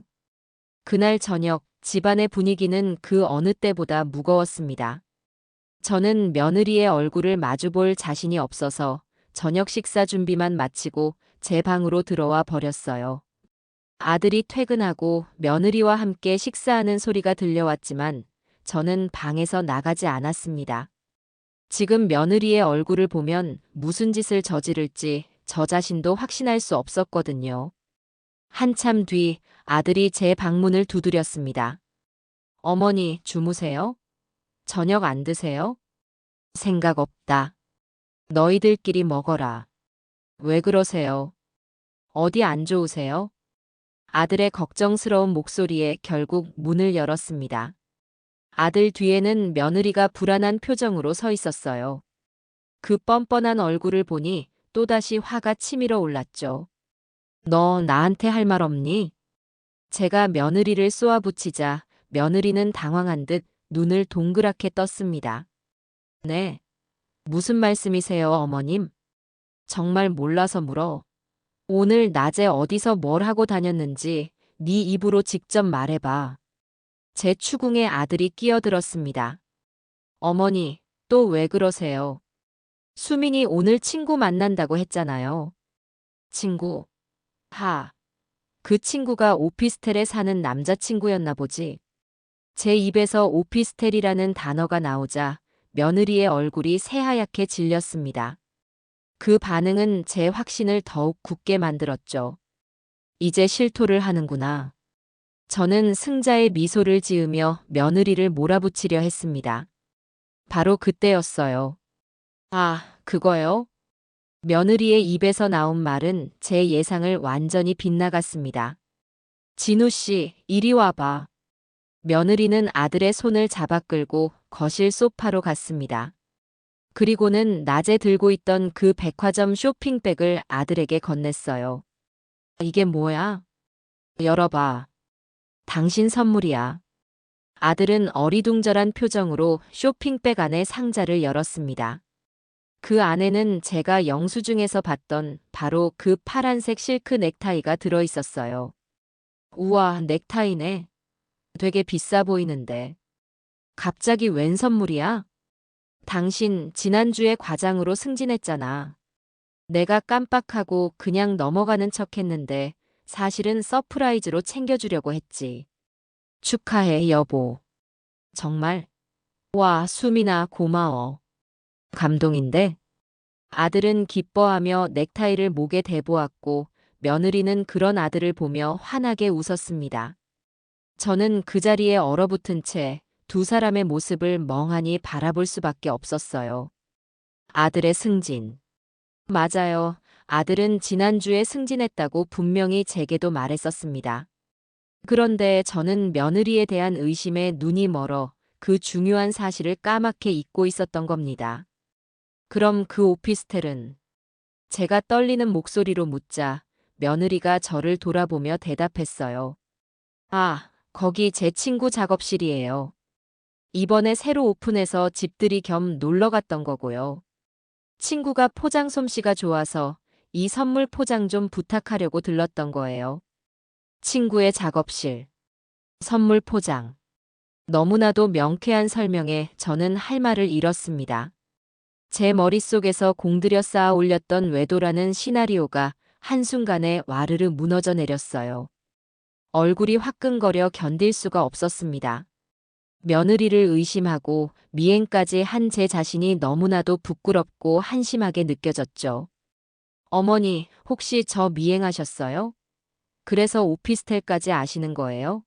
그날 저녁, 집안의 분위기는 그 어느 때보다 무거웠습니다. 저는 며느리의 얼굴을 마주볼 자신이 없어서 저녁 식사 준비만 마치고 제 방으로 들어와 버렸어요. 아들이 퇴근하고 며느리와 함께 식사하는 소리가 들려왔지만 저는 방에서 나가지 않았습니다. 지금 며느리의 얼굴을 보면 무슨 짓을 저지를지 저 자신도 확신할 수 없었거든요. 한참 뒤 아들이 제 방문을 두드렸습니다. 어머니, 주무세요? 저녁 안 드세요? 생각 없다. 너희들끼리 먹어라. 왜 그러세요? 어디 안 좋으세요? 아들의 걱정스러운 목소리에 결국 문을 열었습니다. 아들 뒤에는 며느리가 불안한 표정으로 서 있었어요. 그 뻔뻔한 얼굴을 보니 또다시 화가 치밀어 올랐죠. 너 나한테 할 말 없니? 제가 며느리를 쏘아붙이자 며느리는 당황한 듯 눈을 동그랗게 떴습니다. 네. 무슨 말씀이세요, 어머님? 정말 몰라서 물어. 오늘 낮에 어디서 뭘 하고 다녔는지 네 입으로 직접 말해봐. 제 추궁에 아들이 끼어들었습니다. 어머니, 또 왜 그러세요? 수민이 오늘 친구 만난다고 했잖아요. 친구. 그 친구가 오피스텔에 사는 남자친구였나 보지. 제 입에서 오피스텔이라는 단어가 나오자 며느리의 얼굴이 새하얗게 질렸습니다. 그 반응은 제 확신을 더욱 굳게 만들었죠. 이제 실토를 하는구나. 저는 승자의 미소를 지으며 며느리를 몰아붙이려 했습니다. 바로 그때였어요. 그거요? 며느리의 입에서 나온 말은 제 예상을 완전히 빗나갔습니다. 진우 씨, 이리 와봐. 며느리는 아들의 손을 잡아 끌고 거실 소파로 갔습니다. 그리고는 낮에 들고 있던 그 백화점 쇼핑백을 아들에게 건넸어요. 이게 뭐야? 열어봐. 당신 선물이야. 아들은 어리둥절한 표정으로 쇼핑백 안의 상자를 열었습니다. 그 안에는 제가 영수증에서 봤던 바로 그 파란색 실크 넥타이가 들어 있었어요. 우와, 넥타이네. 되게 비싸 보이는데. 갑자기 웬 선물이야? 당신 지난주에 과장으로 승진했잖아. 내가 깜빡하고 그냥 넘어가는 척 했는데 사실은 서프라이즈로 챙겨주려고 했지. 축하해, 여보. 정말? 와, 수민아, 고마워. 감동인데? 아들은 기뻐하며 넥타이를 목에 대보았고 며느리는 그런 아들을 보며 환하게 웃었습니다. 저는 그 자리에 얼어붙은 채 두 사람의 모습을 멍하니 바라볼 수밖에 없었어요. 아들의 승진. 맞아요. 아들은 지난주에 승진했다고 분명히 제게도 말했었습니다. 그런데 저는 며느리에 대한 의심에 눈이 멀어 그 중요한 사실을 까맣게 잊고 있었던 겁니다. 그럼 그 오피스텔은? 제가 떨리는 목소리로 묻자 며느리가 저를 돌아보며 대답했어요. 아, 거기 제 친구 작업실이에요. 이번에 새로 오픈해서 집들이 겸 놀러 갔던 거고요. 친구가 포장 솜씨가 좋아서 이 선물 포장 좀 부탁하려고 들렀던 거예요. 친구의 작업실, 선물 포장. 너무나도 명쾌한 설명에 저는 할 말을 잃었습니다. 제 머릿속에서 공들여 쌓아 올렸던 외도라는 시나리오가 한순간에 와르르 무너져 내렸어요. 얼굴이 화끈거려 견딜 수가 없었습니다. 며느리를 의심하고 미행까지 한 제 자신이 너무나도 부끄럽고 한심하게 느껴졌죠. 어머니, 혹시 저 미행하셨어요? 그래서 오피스텔까지 아시는 거예요?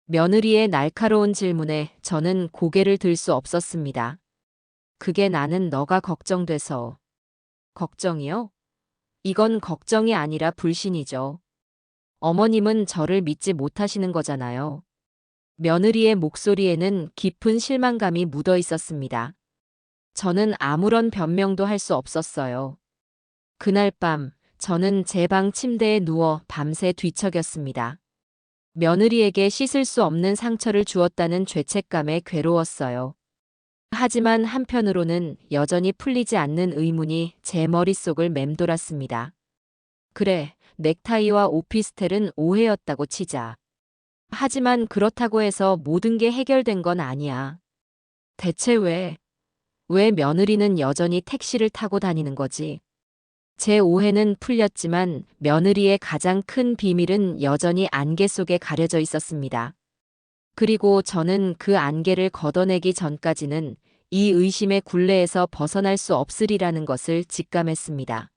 며느리의 날카로운 질문에 저는 고개를 들 수 없었습니다. 그게 나는 너가 걱정돼서. 걱정이요? 이건 걱정이 아니라 불신이죠. 어머님은 저를 믿지 못하시는 거잖아요. 며느리의 목소리에는 깊은 실망감이 묻어 있었습니다. 저는 아무런 변명도 할 수 없었어요. 그날 밤, 저는 제 방 침대에 누워 밤새 뒤척였습니다. 며느리에게 씻을 수 없는 상처를 주었다는 죄책감에 괴로웠어요. 하지만 한편으로는 여전히 풀리지 않는 의문이 제 머릿속을 맴돌았습니다. 그래, 넥타이와 오피스텔은 오해였다고 치자. 하지만 그렇다고 해서 모든 게 해결된 건 아니야. 대체 왜 며느리는 여전히 택시를 타고 다니는 거지? 제 오해는 풀렸지만 며느리의 가장 큰 비밀은 여전히 안개 속에 가려져 있었습니다. 그리고 저는 그 안개를 걷어내기 전까지는 이 의심의 굴레에서 벗어날 수 없으리라는 것을 직감했습니다.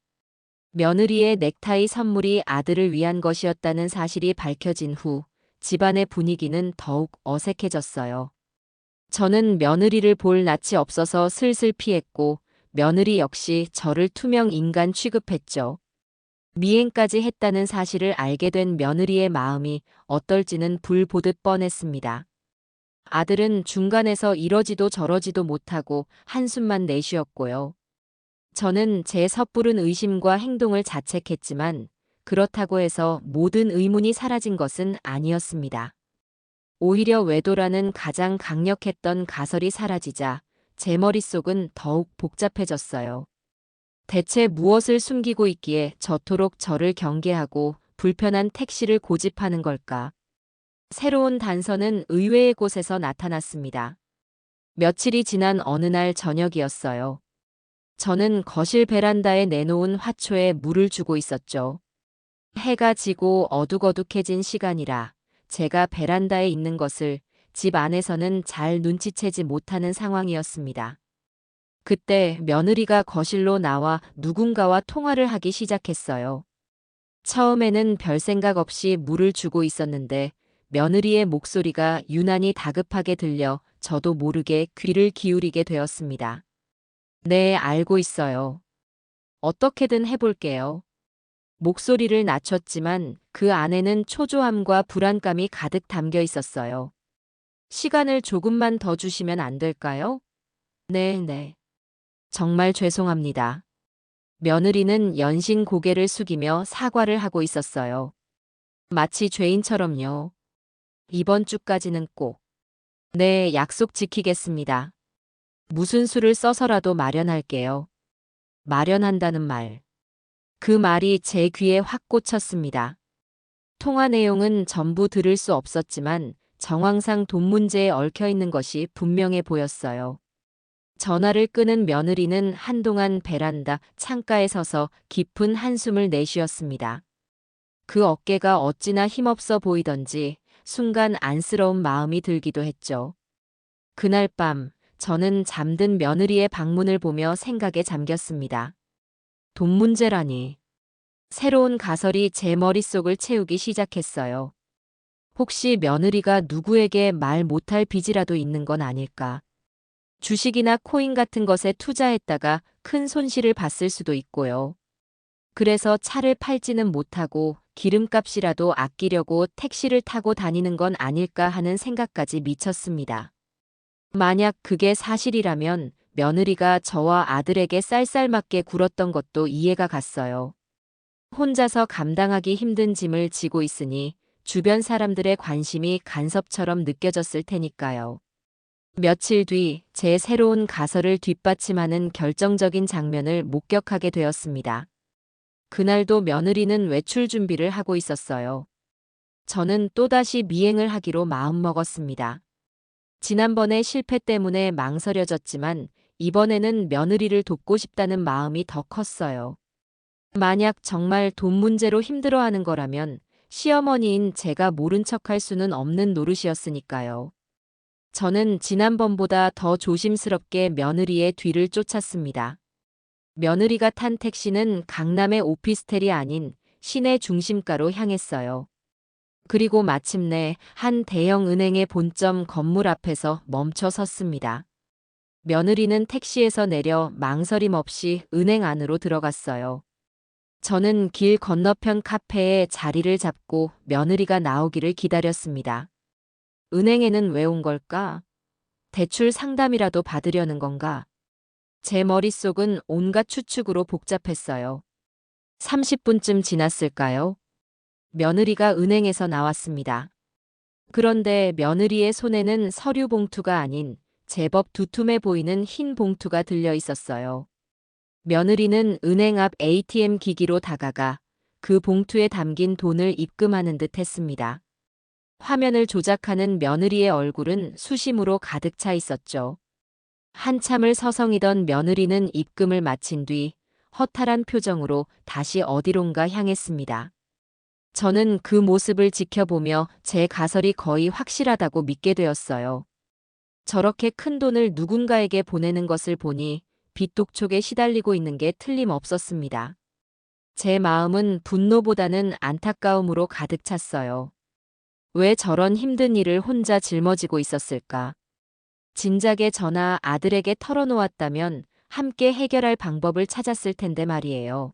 며느리의 넥타이 선물이 아들을 위한 것이었다는 사실이 밝혀진 후 집안의 분위기는 더욱 어색해졌어요. 저는 며느리를 볼 낯이 없어서 슬슬 피했고 며느리 역시 저를 투명 인간 취급했죠. 미행까지 했다는 사실을 알게 된 며느리의 마음이 어떨지는 불 보듯 뻔했습니다. 아들은 중간에서 이러지도 저러지도 못하고 한숨만 내쉬었고요. 저는 제 섣부른 의심과 행동을 자책했지만 그렇다고 해서 모든 의문이 사라진 것은 아니었습니다. 오히려 외도라는 가장 강력했던 가설이 사라지자 제 머릿속은 더욱 복잡해졌어요. 대체 무엇을 숨기고 있기에 저토록 저를 경계하고 불편한 택시를 고집하는 걸까? 새로운 단서는 의외의 곳에서 나타났습니다. 며칠이 지난 어느 날 저녁이었어요. 저는 거실 베란다에 내놓은 화초에 물을 주고 있었죠. 해가 지고 어둑어둑해진 시간이라 제가 베란다에 있는 것을 집 안에서는 잘 눈치채지 못하는 상황이었습니다. 그때 며느리가 거실로 나와 누군가와 통화를 하기 시작했어요. 처음에는 별 생각 없이 물을 주고 있었는데 며느리의 목소리가 유난히 다급하게 들려 저도 모르게 귀를 기울이게 되었습니다. 네, 알고 있어요. 어떻게든 해볼게요. 목소리를 낮췄지만 그 안에는 초조함과 불안감이 가득 담겨 있었어요. 시간을 조금만 더 주시면 안 될까요? 네. 정말 죄송합니다. 며느리는 연신 고개를 숙이며 사과를 하고 있었어요. 마치 죄인처럼요. 이번 주까지는 꼭. 네, 약속 지키겠습니다. 무슨 수를 써서라도 마련할게요. 마련한다는 말. 그 말이 제 귀에 확 꽂혔습니다. 통화 내용은 전부 들을 수 없었지만 정황상 돈 문제에 얽혀 있는 것이 분명해 보였어요. 전화를 끄는 며느리는 한동안 베란다 창가에 서서 깊은 한숨을 내쉬었습니다. 그 어깨가 어찌나 힘없어 보이던지 순간 안쓰러운 마음이 들기도 했죠. 그날 밤 저는 잠든 며느리의 방문을 보며 생각에 잠겼습니다. 돈 문제라니. 새로운 가설이 제 머릿속을 채우기 시작했어요. 혹시 며느리가 누구에게 말 못할 빚이라도 있는 건 아닐까? 주식이나 코인 같은 것에 투자했다가 큰 손실을 봤을 수도 있고요. 그래서 차를 팔지는 못하고 기름값이라도 아끼려고 택시를 타고 다니는 건 아닐까 하는 생각까지 미쳤습니다. 만약 그게 사실이라면 며느리가 저와 아들에게 쌀쌀맞게 굴었던 것도 이해가 갔어요. 혼자서 감당하기 힘든 짐을 지고 있으니 주변 사람들의 관심이 간섭처럼 느껴졌을 테니까요. 며칠 뒤 제 새로운 가설을 뒷받침하는 결정적인 장면을 목격하게 되었습니다. 그날도 며느리는 외출 준비를 하고 있었어요. 저는 또다시 미행을 하기로 마음먹었습니다. 지난번의 실패 때문에 망설여졌지만 이번에는 며느리를 돕고 싶다는 마음이 더 컸어요. 만약 정말 돈 문제로 힘들어하는 거라면 시어머니인 제가 모른 척할 수는 없는 노릇이었으니까요. 저는 지난번보다 더 조심스럽게 며느리의 뒤를 쫓았습니다. 며느리가 탄 택시는 강남의 오피스텔이 아닌 시내 중심가로 향했어요. 그리고 마침내 한 대형 은행의 본점 건물 앞에서 멈춰 섰습니다. 며느리는 택시에서 내려 망설임 없이 은행 안으로 들어갔어요. 저는 길 건너편 카페에 자리를 잡고 며느리가 나오기를 기다렸습니다. 은행에는 왜 온 걸까? 대출 상담이라도 받으려는 건가? 제 머릿속은 온갖 추측으로 복잡했어요. 30분쯤 지났을까요? 며느리가 은행에서 나왔습니다. 그런데 며느리의 손에는 서류 봉투가 아닌 제법 두툼해 보이는 흰 봉투가 들려 있었어요. 며느리는 은행 앞 ATM 기기로 다가가 그 봉투에 담긴 돈을 입금하는 듯 했습니다. 화면을 조작하는 며느리의 얼굴은 수심으로 가득 차 있었죠. 한참을 서성이던 며느리는 입금을 마친 뒤 허탈한 표정으로 다시 어디론가 향했습니다. 저는 그 모습을 지켜보며 제 가설이 거의 확실하다고 믿게 되었어요. 저렇게 큰 돈을 누군가에게 보내는 것을 보니 빚독촉에 시달리고 있는 게 틀림없었습니다. 제 마음은 분노보다는 안타까움으로 가득 찼어요. 왜 저런 힘든 일을 혼자 짊어지고 있었을까? 진작에 저나 아들에게 털어놓았다면 함께 해결할 방법을 찾았을 텐데 말이에요.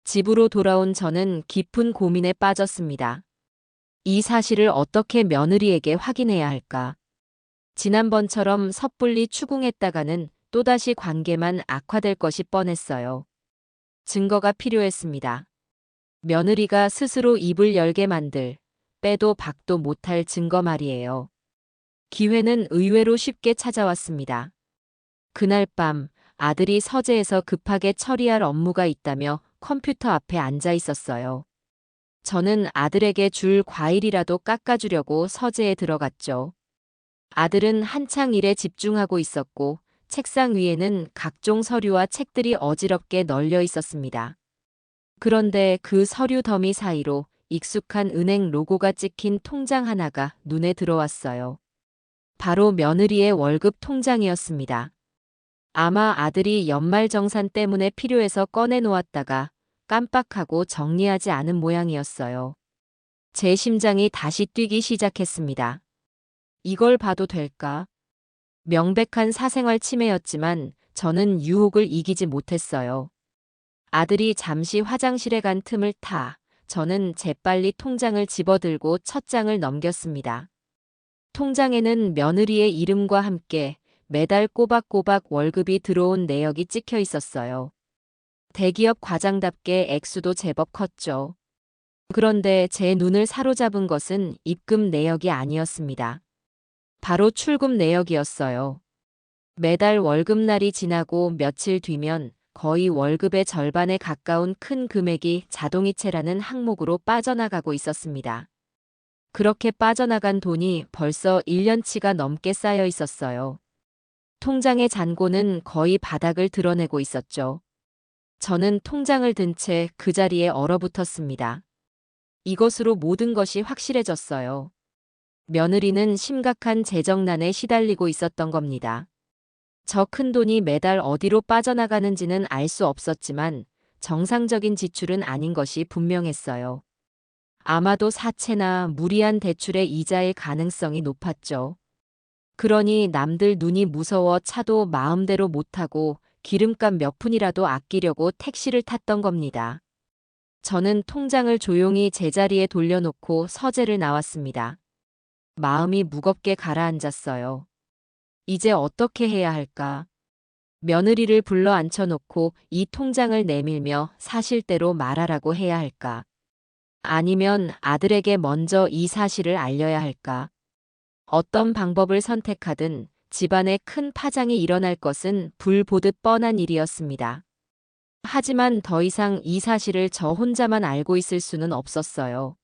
집으로 돌아온 저는 깊은 고민에 빠졌습니다. 이 사실을 어떻게 며느리에게 확인해야 할까? 지난번처럼 섣불리 추궁했다가는 또다시 관계만 악화될 것이 뻔했어요. 증거가 필요했습니다. 며느리가 스스로 입을 열게 만들 빼도 박도 못할 증거 말이에요. 기회는 의외로 쉽게 찾아왔습니다. 그날 밤 아들이 서재에서 급하게 처리할 업무가 있다며 컴퓨터 앞에 앉아 있었어요. 저는 아들에게 줄 과일이라도 깎아주려고 서재에 들어갔죠. 아들은 한창 일에 집중하고 있었고 책상 위에는 각종 서류와 책들이 어지럽게 널려 있었습니다. 그런데 그 서류 더미 사이로 익숙한 은행 로고가 찍힌 통장 하나가 눈에 들어왔어요. 바로 며느리의 월급 통장이었습니다. 아마 아들이 연말정산 때문에 필요해서 꺼내놓았다가 깜빡하고 정리하지 않은 모양이었어요. 제 심장이 다시 뛰기 시작했습니다. 이걸 봐도 될까? 명백한 사생활 침해였지만 저는 유혹을 이기지 못했어요. 아들이 잠시 화장실에 간 틈을 타 저는 재빨리 통장을 집어들고 첫 장을 넘겼습니다. 통장에는 며느리의 이름과 함께 매달 꼬박꼬박 월급이 들어온 내역이 찍혀 있었어요. 대기업 과장답게 액수도 제법 컸죠. 그런데 제 눈을 사로잡은 것은 입금 내역이 아니었습니다. 바로 출금 내역이었어요. 매달 월급날이 지나고 며칠 뒤면 거의 월급의 절반에 가까운 큰 금액이 자동이체라는 항목으로 빠져나가고 있었습니다. 그렇게 빠져나간 돈이 벌써 1년치가 넘게 쌓여 있었어요. 통장의 잔고는 거의 바닥을 드러내고 있었죠. 저는 통장을 든 채 그 자리에 얼어붙었습니다. 이것으로 모든 것이 확실해졌어요. 며느리는 심각한 재정난에 시달리고 있었던 겁니다. 저 큰돈이 매달 어디로 빠져나가는지는 알 수 없었지만 정상적인 지출은 아닌 것이 분명했어요. 아마도 사채나 무리한 대출의 이자일 가능성이 높았죠. 그러니 남들 눈이 무서워 차도 마음대로 못 타고 기름값 몇 푼이라도 아끼려고 택시를 탔던 겁니다. 저는 통장을 조용히 제자리에 돌려놓고 서재를 나왔습니다. 마음이 무겁게 가라앉았어요. 이제 어떻게 해야 할까? 며느리를 불러 앉혀놓고 이 통장을 내밀며 사실대로 말하라고 해야 할까? 아니면 아들에게 먼저 이 사실을 알려야 할까? 어떤 방법을 선택하든 집안에 큰 파장이 일어날 것은 불 보듯 뻔한 일이었습니다. 하지만 더 이상 이 사실을 저 혼자만 알고 있을 수는 없었어요.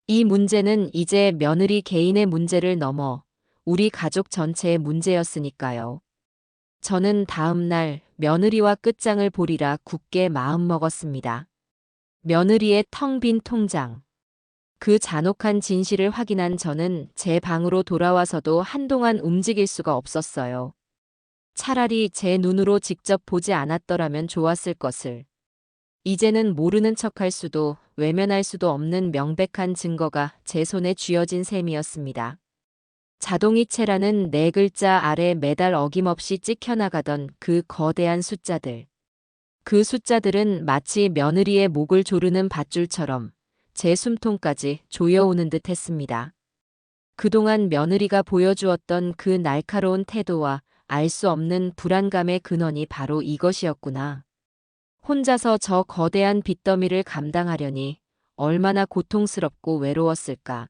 이 문제는 이제 며느리 개인의 문제를 넘어 우리 가족 전체의 문제였으니까요. 저는 다음 날 며느리와 끝장을 보리라 굳게 마음먹었습니다. 며느리의 텅 빈 통장. 그 잔혹한 진실을 확인한 저는 제 방으로 돌아와서도 한동안 움직일 수가 없었어요. 차라리 제 눈으로 직접 보지 않았더라면 좋았을 것을. 이제는 모르는 척할 수도 외면할 수도 없는 명백한 증거가 제 손에 쥐어진 셈이었습니다. 자동이체라는 네 글자 아래 매달 어김없이 찍혀나가던 그 거대한 숫자들. 그 숫자들은 마치 며느리의 목을 조르는 밧줄처럼 제 숨통까지 조여오는 듯 했습니다. 그동안 며느리가 보여주었던 그 날카로운 태도와 알 수 없는 불안감의 근원이 바로 이것이었구나. 혼자서 저 거대한 빚더미를 감당하려니 얼마나 고통스럽고 외로웠을까.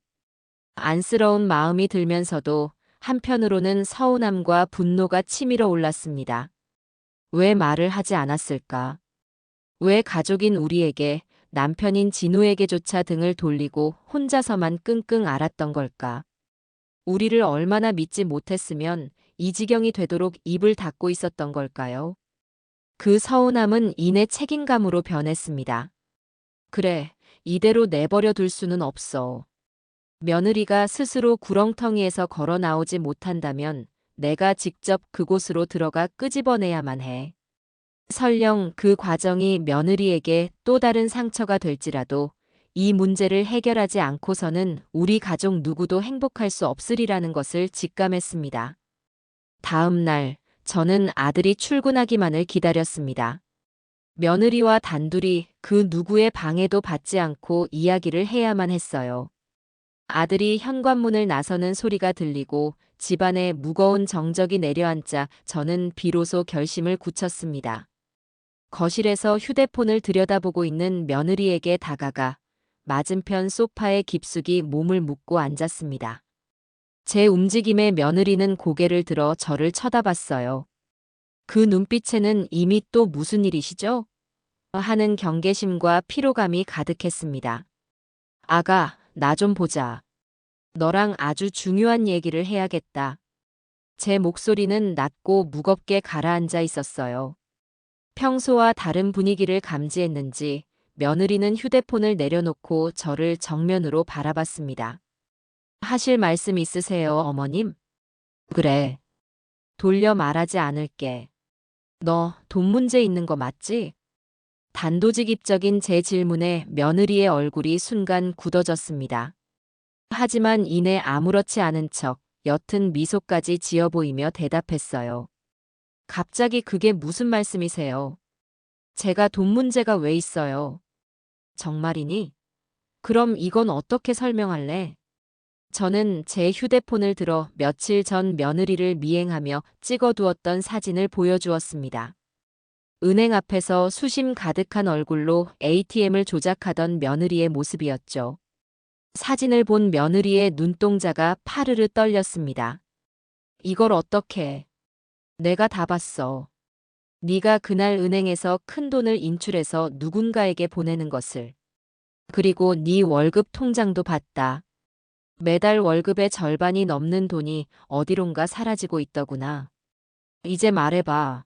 안쓰러운 마음이 들면서도 한편으로는 서운함과 분노가 치밀어 올랐습니다. 왜 말을 하지 않았을까? 왜 가족인 우리에게, 남편인 진우에게조차 등을 돌리고 혼자서만 끙끙 앓았던 걸까? 우리를 얼마나 믿지 못했으면 이 지경이 되도록 입을 닫고 있었던 걸까요? 그 서운함은 이내 책임감으로 변했습니다. 그래, 이대로 내버려 둘 수는 없어. 며느리가 스스로 구렁텅이에서 걸어 나오지 못한다면 내가 직접 그곳으로 들어가 끄집어내야만 해. 설령 그 과정이 며느리에게 또 다른 상처가 될지라도 이 문제를 해결하지 않고서는 우리 가족 누구도 행복할 수 없으리라는 것을 직감했습니다. 다음 날, 저는 아들이 출근하기만을 기다렸습니다. 며느리와 단둘이 그 누구의 방해도 받지 않고 이야기를 해야만 했어요. 아들이 현관문을 나서는 소리가 들리고 집안에 무거운 정적이 내려앉자 저는 비로소 결심을 굳혔습니다. 거실에서 휴대폰을 들여다보고 있는 며느리에게 다가가 맞은편 소파에 깊숙이 몸을 묻고 앉았습니다. 제 움직임에 며느리는 고개를 들어 저를 쳐다봤어요. 그 눈빛에는 이미 또 무슨 일이시죠? 하는 경계심과 피로감이 가득했습니다. 아가, 나 좀 보자. 너랑 아주 중요한 얘기를 해야겠다. 제 목소리는 낮고 무겁게 가라앉아 있었어요. 평소와 다른 분위기를 감지했는지 며느리는 휴대폰을 내려놓고 저를 정면으로 바라봤습니다. 하실 말씀 있으세요, 어머님? 그래. 돌려 말하지 않을게. 너 돈 문제 있는 거 맞지? 단도직입적인 제 질문에 며느리의 얼굴이 순간 굳어졌습니다. 하지만 이내 아무렇지 않은 척 옅은 미소까지 지어 보이며 대답했어요. 갑자기 그게 무슨 말씀이세요? 제가 돈 문제가 왜 있어요? 정말이니? 그럼 이건 어떻게 설명할래? 저는 제 휴대폰을 들어 며칠 전 며느리를 미행하며 찍어두었던 사진을 보여주었습니다. 은행 앞에서 수심 가득한 얼굴로 ATM을 조작하던 며느리의 모습이었죠. 사진을 본 며느리의 눈동자가 파르르 떨렸습니다. 이걸 어떻게? 내가 다 봤어. 네가 그날 은행에서 큰돈을 인출해서 누군가에게 보내는 것을. 그리고 네 월급 통장도 봤다. 매달 월급의 절반이 넘는 돈이 어디론가 사라지고 있더구나. 이제 말해봐.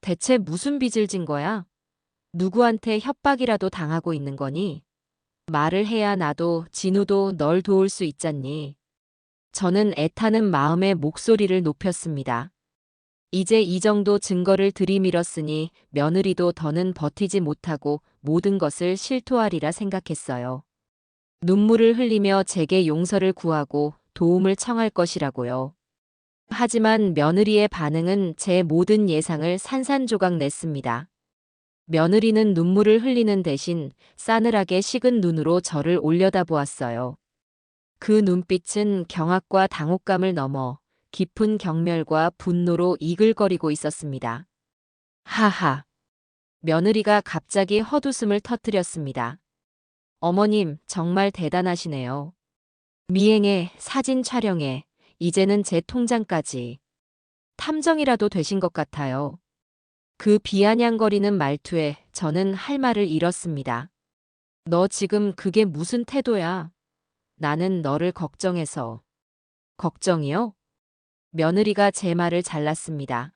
대체 무슨 빚을 진 거야? 누구한테 협박이라도 당하고 있는 거니? 말을 해야 나도 진우도 널 도울 수 있잖니. 저는 애타는 마음에 목소리를 높였습니다. 이제 이 정도 증거를 들이밀었으니 며느리도 더는 버티지 못하고 모든 것을 실토하리라 생각했어요. 눈물을 흘리며 제게 용서를 구하고 도움을 청할 것이라고요. 하지만 며느리의 반응은 제 모든 예상을 산산조각 냈습니다. 며느리는 눈물을 흘리는 대신 싸늘하게 식은 눈으로 저를 올려다보았어요. 그 눈빛은 경악과 당혹감을 넘어 깊은 경멸과 분노로 이글거리고 있었습니다. 하하. 며느리가 갑자기 헛웃음을 터뜨렸습니다. 어머님, 정말 대단하시네요. 미행에, 사진 촬영에, 이제는 제 통장까지. 탐정이라도 되신 것 같아요. 그 비아냥거리는 말투에 저는 할 말을 잃었습니다. 너 지금 그게 무슨 태도야? 나는 너를 걱정해서. 걱정이요? 며느리가 제 말을 잘랐습니다.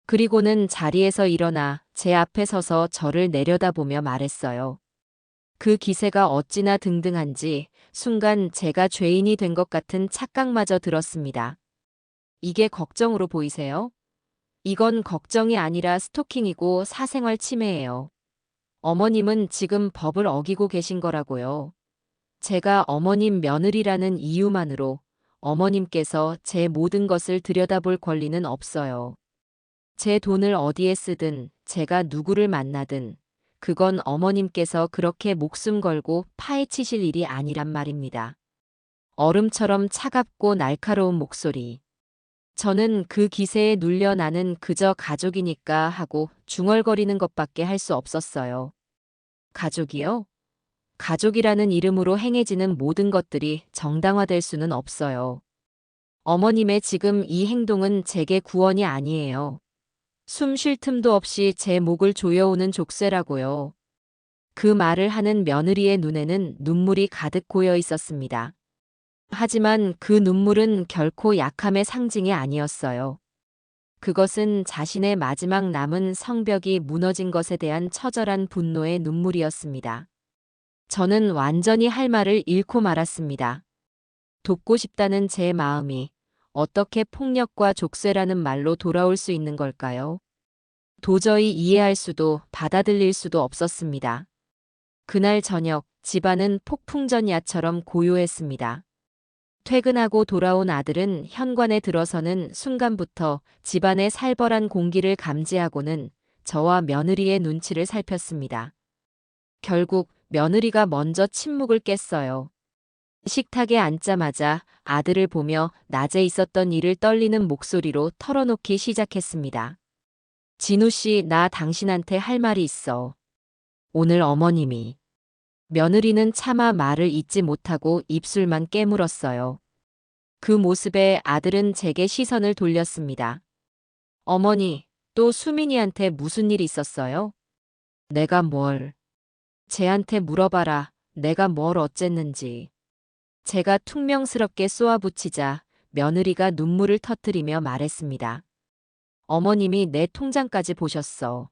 그리고는 자리에서 일어나 제 앞에 서서 저를 내려다보며 말했어요. 그 기세가 어찌나 등등한지 순간 제가 죄인이 된 것 같은 착각마저 들었습니다. 이게 걱정으로 보이세요? 이건 걱정이 아니라 스토킹이고 사생활 침해예요. 어머님은 지금 법을 어기고 계신 거라고요. 제가 어머님 며느리라는 이유만으로 어머님께서 제 모든 것을 들여다볼 권리는 없어요. 제 돈을 어디에 쓰든 제가 누구를 만나든 그건 어머님께서 그렇게 목숨 걸고 파헤치실 일이 아니란 말입니다. 얼음처럼 차갑고 날카로운 목소리. 저는 그 기세에 눌려 나는 그저 가족이니까 하고 중얼거리는 것밖에 할 수 없었어요. 가족이요? 가족이라는 이름으로 행해지는 모든 것들이 정당화될 수는 없어요. 어머님의 지금 이 행동은 제게 구원이 아니에요. 숨 쉴 틈도 없이 제 목을 조여오는 족쇄라고요. 그 말을 하는 며느리의 눈에는 눈물이 가득 고여 있었습니다. 하지만 그 눈물은 결코 약함의 상징이 아니었어요. 그것은 자신의 마지막 남은 성벽이 무너진 것에 대한 처절한 분노의 눈물이었습니다. 저는 완전히 할 말을 잃고 말았습니다. 돕고 싶다는 제 마음이 어떻게 폭력과 족쇄라는 말로 돌아올 수 있는 걸까요? 도저히 이해할 수도 받아들일 수도 없었습니다. 그날 저녁 집안은 폭풍전야처럼 고요했습니다. 퇴근하고 돌아온 아들은 현관에 들어서는 순간부터 집안의 살벌한 공기를 감지하고는 저와 며느리의 눈치를 살폈습니다. 결국 며느리가 먼저 침묵을 깼어요. 식탁에 앉자마자 아들을 보며 낮에 있었던 일을 떨리는 목소리로 털어놓기 시작했습니다. 진우 씨, 나 당신한테 할 말이 있어. 오늘 어머님이. 며느리는 차마 말을 잇지 못하고 입술만 깨물었어요. 그 모습에 아들은 제게 시선을 돌렸습니다. 어머니, 또 수민이한테 무슨 일 있었어요? 내가 뭘? 쟤한테 물어봐라. 내가 뭘 어쨌는지. 제가 퉁명스럽게 쏘아붙이자 며느리가 눈물을 터뜨리며 말했습니다. 어머님이 내 통장까지 보셨어.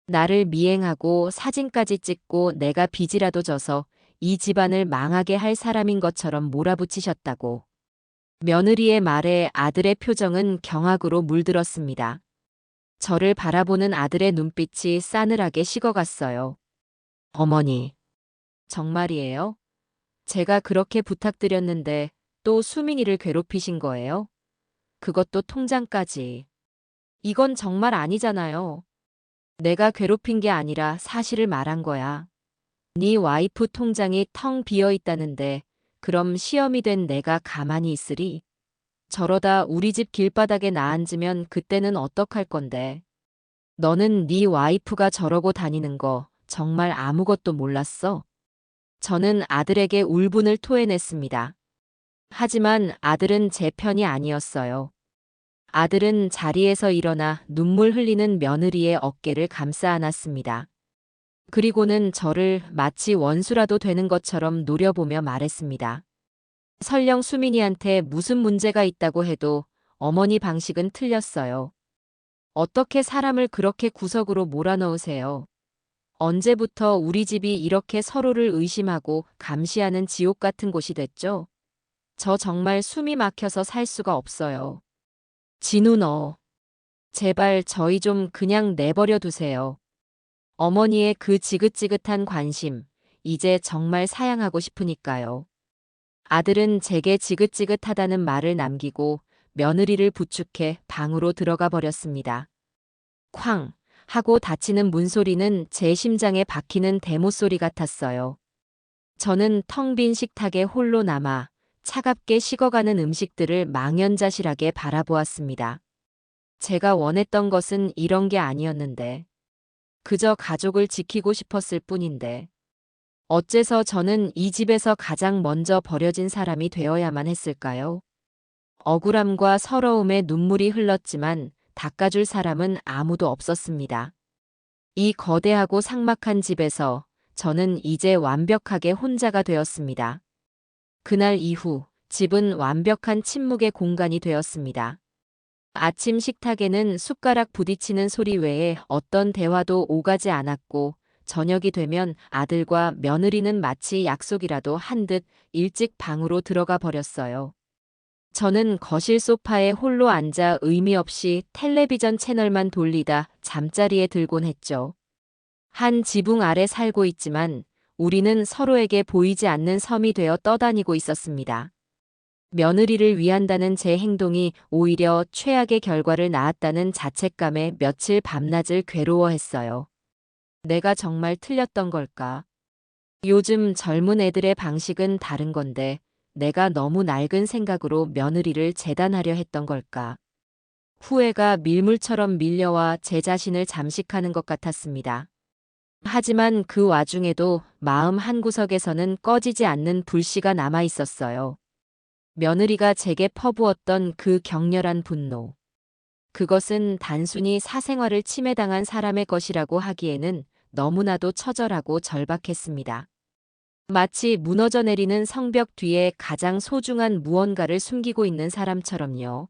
나를 미행하고 사진까지 찍고 내가 빚이라도 져서 이 집안을 망하게 할 사람인 것처럼 몰아붙이셨다고. 며느리의 말에 아들의 표정은 경악으로 물들었습니다. 저를 바라보는 아들의 눈빛이 싸늘하게 식어갔어요. 어머니, 정말이에요? 제가 그렇게 부탁드렸는데 또 수민이를 괴롭히신 거예요? 그것도 통장까지. 이건 정말 아니잖아요. 내가 괴롭힌 게 아니라 사실을 말한 거야. 네 와이프 통장이 텅 비어 있다는데 그럼 시험이 된 내가 가만히 있으리? 저러다 우리 집 길바닥에 나앉으면 그때는 어떡할 건데. 너는 네 와이프가 저러고 다니는 거 정말 아무것도 몰랐어? 저는 아들에게 울분을 토해냈습니다. 하지만 아들은 제 편이 아니었어요. 아들은 자리에서 일어나 눈물 흘리는 며느리의 어깨를 감싸 안았습니다. 그리고는 저를 마치 원수라도 되는 것처럼 노려보며 말했습니다. 설령 수민이한테 무슨 문제가 있다고 해도 어머니 방식은 틀렸어요. 어떻게 사람을 그렇게 구석으로 몰아넣으세요? 언제부터 우리 집이 이렇게 서로를 의심하고 감시하는 지옥 같은 곳이 됐죠? 저 정말 숨이 막혀서 살 수가 없어요. 진우 너, 제발 저희 좀 그냥 내버려 두세요. 어머니의 그 지긋지긋한 관심, 이제 정말 사양하고 싶으니까요. 아들은 제게 지긋지긋하다는 말을 남기고 며느리를 부축해 방으로 들어가 버렸습니다. 쾅! 하고 닫히는 문소리는 제 심장에 박히는 대못 소리 같았어요. 저는 텅 빈 식탁에 홀로 남아 차갑게 식어가는 음식들을 망연자실하게 바라보았습니다. 제가 원했던 것은 이런 게 아니었는데, 그저 가족을 지키고 싶었을 뿐인데, 어째서 저는 이 집에서 가장 먼저 버려진 사람이 되어야만 했을까요? 억울함과 서러움에 눈물이 흘렀지만 닦아줄 사람은 아무도 없었습니다. 이 거대하고 삭막한 집에서 저는 이제 완벽하게 혼자가 되었습니다. 그날 이후 집은 완벽한 침묵의 공간이 되었습니다. 아침 식탁에는 숟가락 부딪히는 소리 외에 어떤 대화도 오가지 않았고 저녁이 되면 아들과 며느리는 마치 약속이라도 한 듯 일찍 방으로 들어가 버렸어요. 저는 거실 소파에 홀로 앉아 의미 없이 텔레비전 채널만 돌리다 잠자리에 들곤 했죠. 한 지붕 아래 살고 있지만 우리는 서로에게 보이지 않는 섬이 되어 떠다니고 있었습니다. 며느리를 위한다는 제 행동이 오히려 최악의 결과를 낳았다는 자책감에 며칠 밤낮을 괴로워했어요. 내가 정말 틀렸던 걸까? 요즘 젊은 애들의 방식은 다른 건데 내가 너무 낡은 생각으로 며느리를 재단하려 했던 걸까? 후회가 밀물처럼 밀려와 제 자신을 잠식하는 것 같았습니다. 하지만 그 와중에도 마음 한구석에서는 꺼지지 않는 불씨가 남아 있었어요. 며느리가 제게 퍼부었던 그 격렬한 분노. 그것은 단순히 사생활을 침해당한 사람의 것이라고 하기에는 너무나도 처절하고 절박했습니다. 마치 무너져 내리는 성벽 뒤에 가장 소중한 무언가를 숨기고 있는 사람처럼요.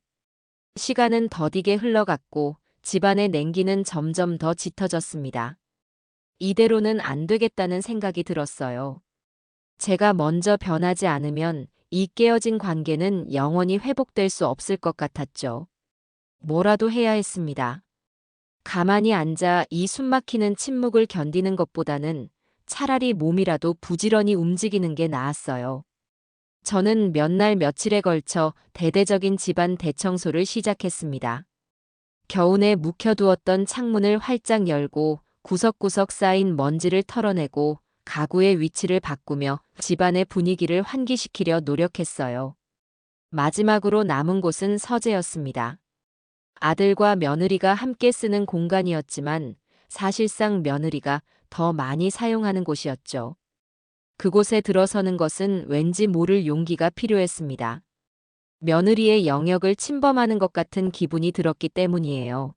시간은 더디게 흘러갔고 집안의 냉기는 점점 더 짙어졌습니다. 이대로는 안 되겠다는 생각이 들었어요. 제가 먼저 변하지 않으면 이 깨어진 관계는 영원히 회복될 수 없을 것 같았죠. 뭐라도 해야 했습니다. 가만히 앉아 이 숨막히는 침묵을 견디는 것보다는 차라리 몸이라도 부지런히 움직이는 게 나았어요. 저는 몇 날 며칠에 걸쳐 대대적인 집안 대청소를 시작했습니다. 겨우내 묵혀두었던 창문을 활짝 열고 구석구석 쌓인 먼지를 털어내고 가구의 위치를 바꾸며 집안의 분위기를 환기시키려 노력했어요. 마지막으로 남은 곳은 서재였습니다. 아들과 며느리가 함께 쓰는 공간이었지만 사실상 며느리가 더 많이 사용하는 곳이었죠. 그곳에 들어서는 것은 왠지 모를 용기가 필요했습니다. 며느리의 영역을 침범하는 것 같은 기분이 들었기 때문이에요.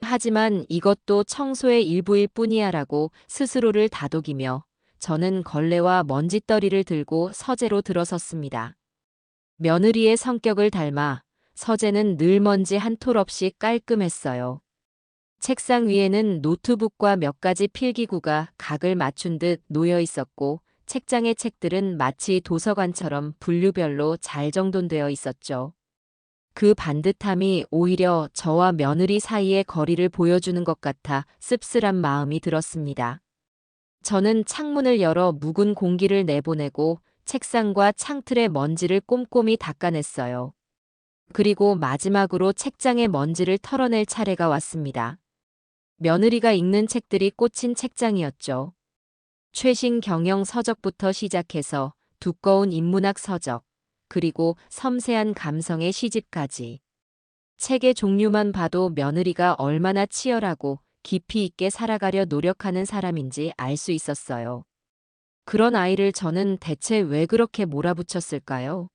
하지만 이것도 청소의 일부일 뿐이야라고 스스로를 다독이며 저는 걸레와 먼지떨이를 들고 서재로 들어섰습니다. 며느리의 성격을 닮아 서재는 늘 먼지 한 톨 없이 깔끔했어요. 책상 위에는 노트북과 몇 가지 필기구가 각을 맞춘 듯 놓여 있었고 책장의 책들은 마치 도서관처럼 분류별로 잘 정돈되어 있었죠. 그 반듯함이 오히려 저와 며느리 사이의 거리를 보여주는 것 같아 씁쓸한 마음이 들었습니다. 저는 창문을 열어 묵은 공기를 내보내고 책상과 창틀의 먼지를 꼼꼼히 닦아냈어요. 그리고 마지막으로 책장의 먼지를 털어낼 차례가 왔습니다. 며느리가 읽는 책들이 꽂힌 책장이었죠. 최신 경영 서적부터 시작해서 두꺼운 인문학 서적, 그리고 섬세한 감성의 시집까지. 책의 종류만 봐도 며느리가 얼마나 치열하고 깊이 있게 살아가려 노력하는 사람인지 알 수 있었어요. 그런 아이를 저는 대체 왜 그렇게 몰아붙였을까요?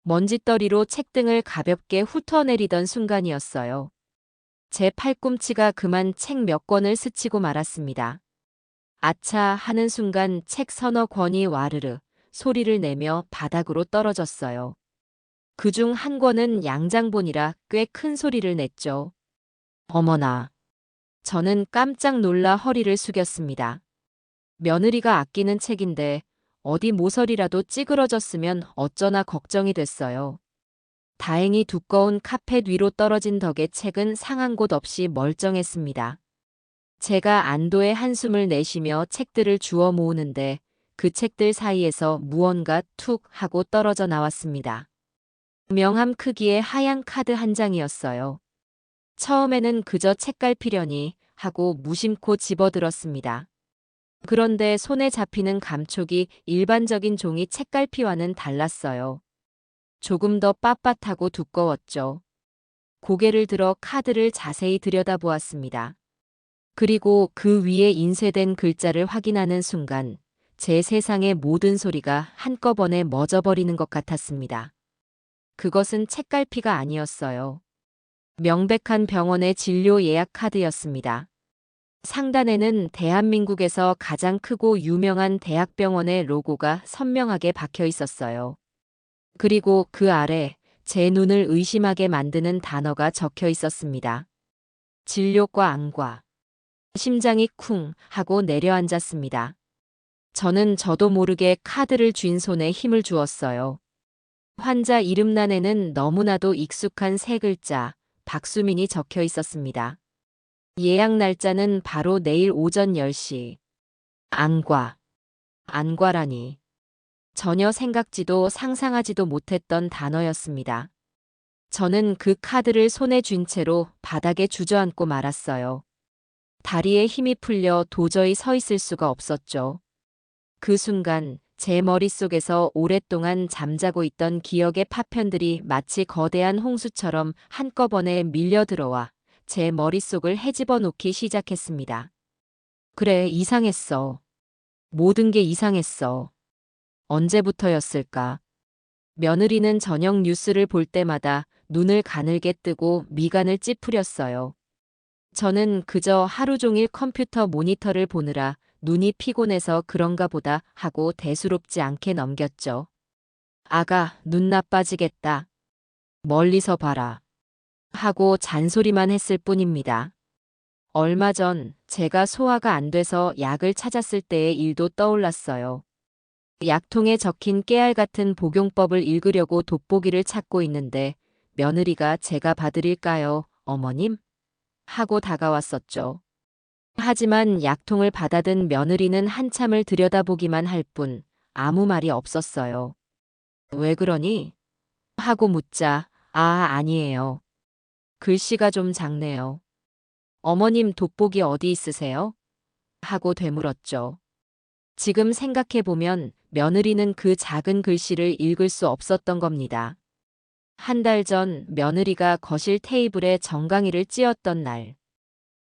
먼지더리로 책등을 가볍게 훑어내리던 순간이었어요. 제 팔꿈치가 그만 책 몇 권을 스치고 말았습니다. 아차 하는 순간 책 서너 권이 와르르 소리를 내며 바닥으로 떨어졌어요. 그중 한 권은 양장본이라 꽤 큰 소리를 냈죠. 어머나. 저는 깜짝 놀라 허리를 숙였습니다. 며느리가 아끼는 책인데 어디 모서리라도 찌그러졌으면 어쩌나 걱정이 됐어요. 다행히 두꺼운 카펫 위로 떨어진 덕에 책은 상한 곳 없이 멀쩡했습니다. 제가 안도의 한숨을 내쉬며 책들을 주워 모으는데 그 책들 사이에서 무언가 툭 하고 떨어져 나왔습니다. 명함 크기의 하얀 카드 한 장이었어요. 처음에는 그저 책갈피려니 하고 무심코 집어들었습니다. 그런데 손에 잡히는 감촉이 일반적인 종이 책갈피와는 달랐어요. 조금 더 빳빳하고 두꺼웠죠. 고개를 들어 카드를 자세히 들여다보았습니다. 그리고 그 위에 인쇄된 글자를 확인하는 순간 제 세상의 모든 소리가 한꺼번에 멎어버리는 것 같았습니다. 그것은 책갈피가 아니었어요. 명백한 병원의 진료 예약 카드였습니다. 상단에는 대한민국에서 가장 크고 유명한 대학병원의 로고가 선명하게 박혀 있었어요. 그리고 그 아래 제 눈을 의심하게 만드는 단어가 적혀 있었습니다. 진료과 안과. 심장이 쿵 하고 내려앉았습니다. 저는 저도 모르게 카드를 쥔 손에 힘을 주었어요. 환자 이름란에는 너무나도 익숙한 세 글자, 박수민이 적혀 있었습니다. 예약 날짜는 바로 내일 오전 10시. 안과. 안과라니. 전혀 생각지도 상상하지도 못했던 단어였습니다. 저는 그 카드를 손에 쥔 채로 바닥에 주저앉고 말았어요. 다리에 힘이 풀려 도저히 서 있을 수가 없었죠. 그 순간 제 머릿속에서 오랫동안 잠자고 있던 기억의 파편들이 마치 거대한 홍수처럼 한꺼번에 밀려들어와 제 머릿속을 헤집어 놓기 시작했습니다. 그래, 이상했어. 모든 게 이상했어. 언제부터였을까? 며느리는 저녁 뉴스를 볼 때마다 눈을 가늘게 뜨고 미간을 찌푸렸어요. 저는 그저 하루 종일 컴퓨터 모니터를 보느라 눈이 피곤해서 그런가 보다 하고 대수롭지 않게 넘겼죠. 아가, 눈 나빠지겠다. 멀리서 봐라. 하고 잔소리만 했을 뿐입니다. 얼마 전 제가 소화가 안 돼서 약을 찾았을 때의 일도 떠올랐어요. 약통에 적힌 깨알 같은 복용법을 읽으려고 돋보기를 찾고 있는데 며느리가 제가 봐드릴까요, 어머님? 하고 다가왔었죠. 하지만 약통을 받아든 며느리는 한참을 들여다보기만 할 뿐 아무 말이 없었어요. 왜 그러니? 하고 묻자, 아니에요. 글씨가 좀 작네요. 어머님 돋보기 어디 있으세요? 하고 되물었죠. 지금 생각해보면 며느리는 그 작은 글씨를 읽을 수 없었던 겁니다. 한 달 전 며느리가 거실 테이블에 정강이를 찧었던 날.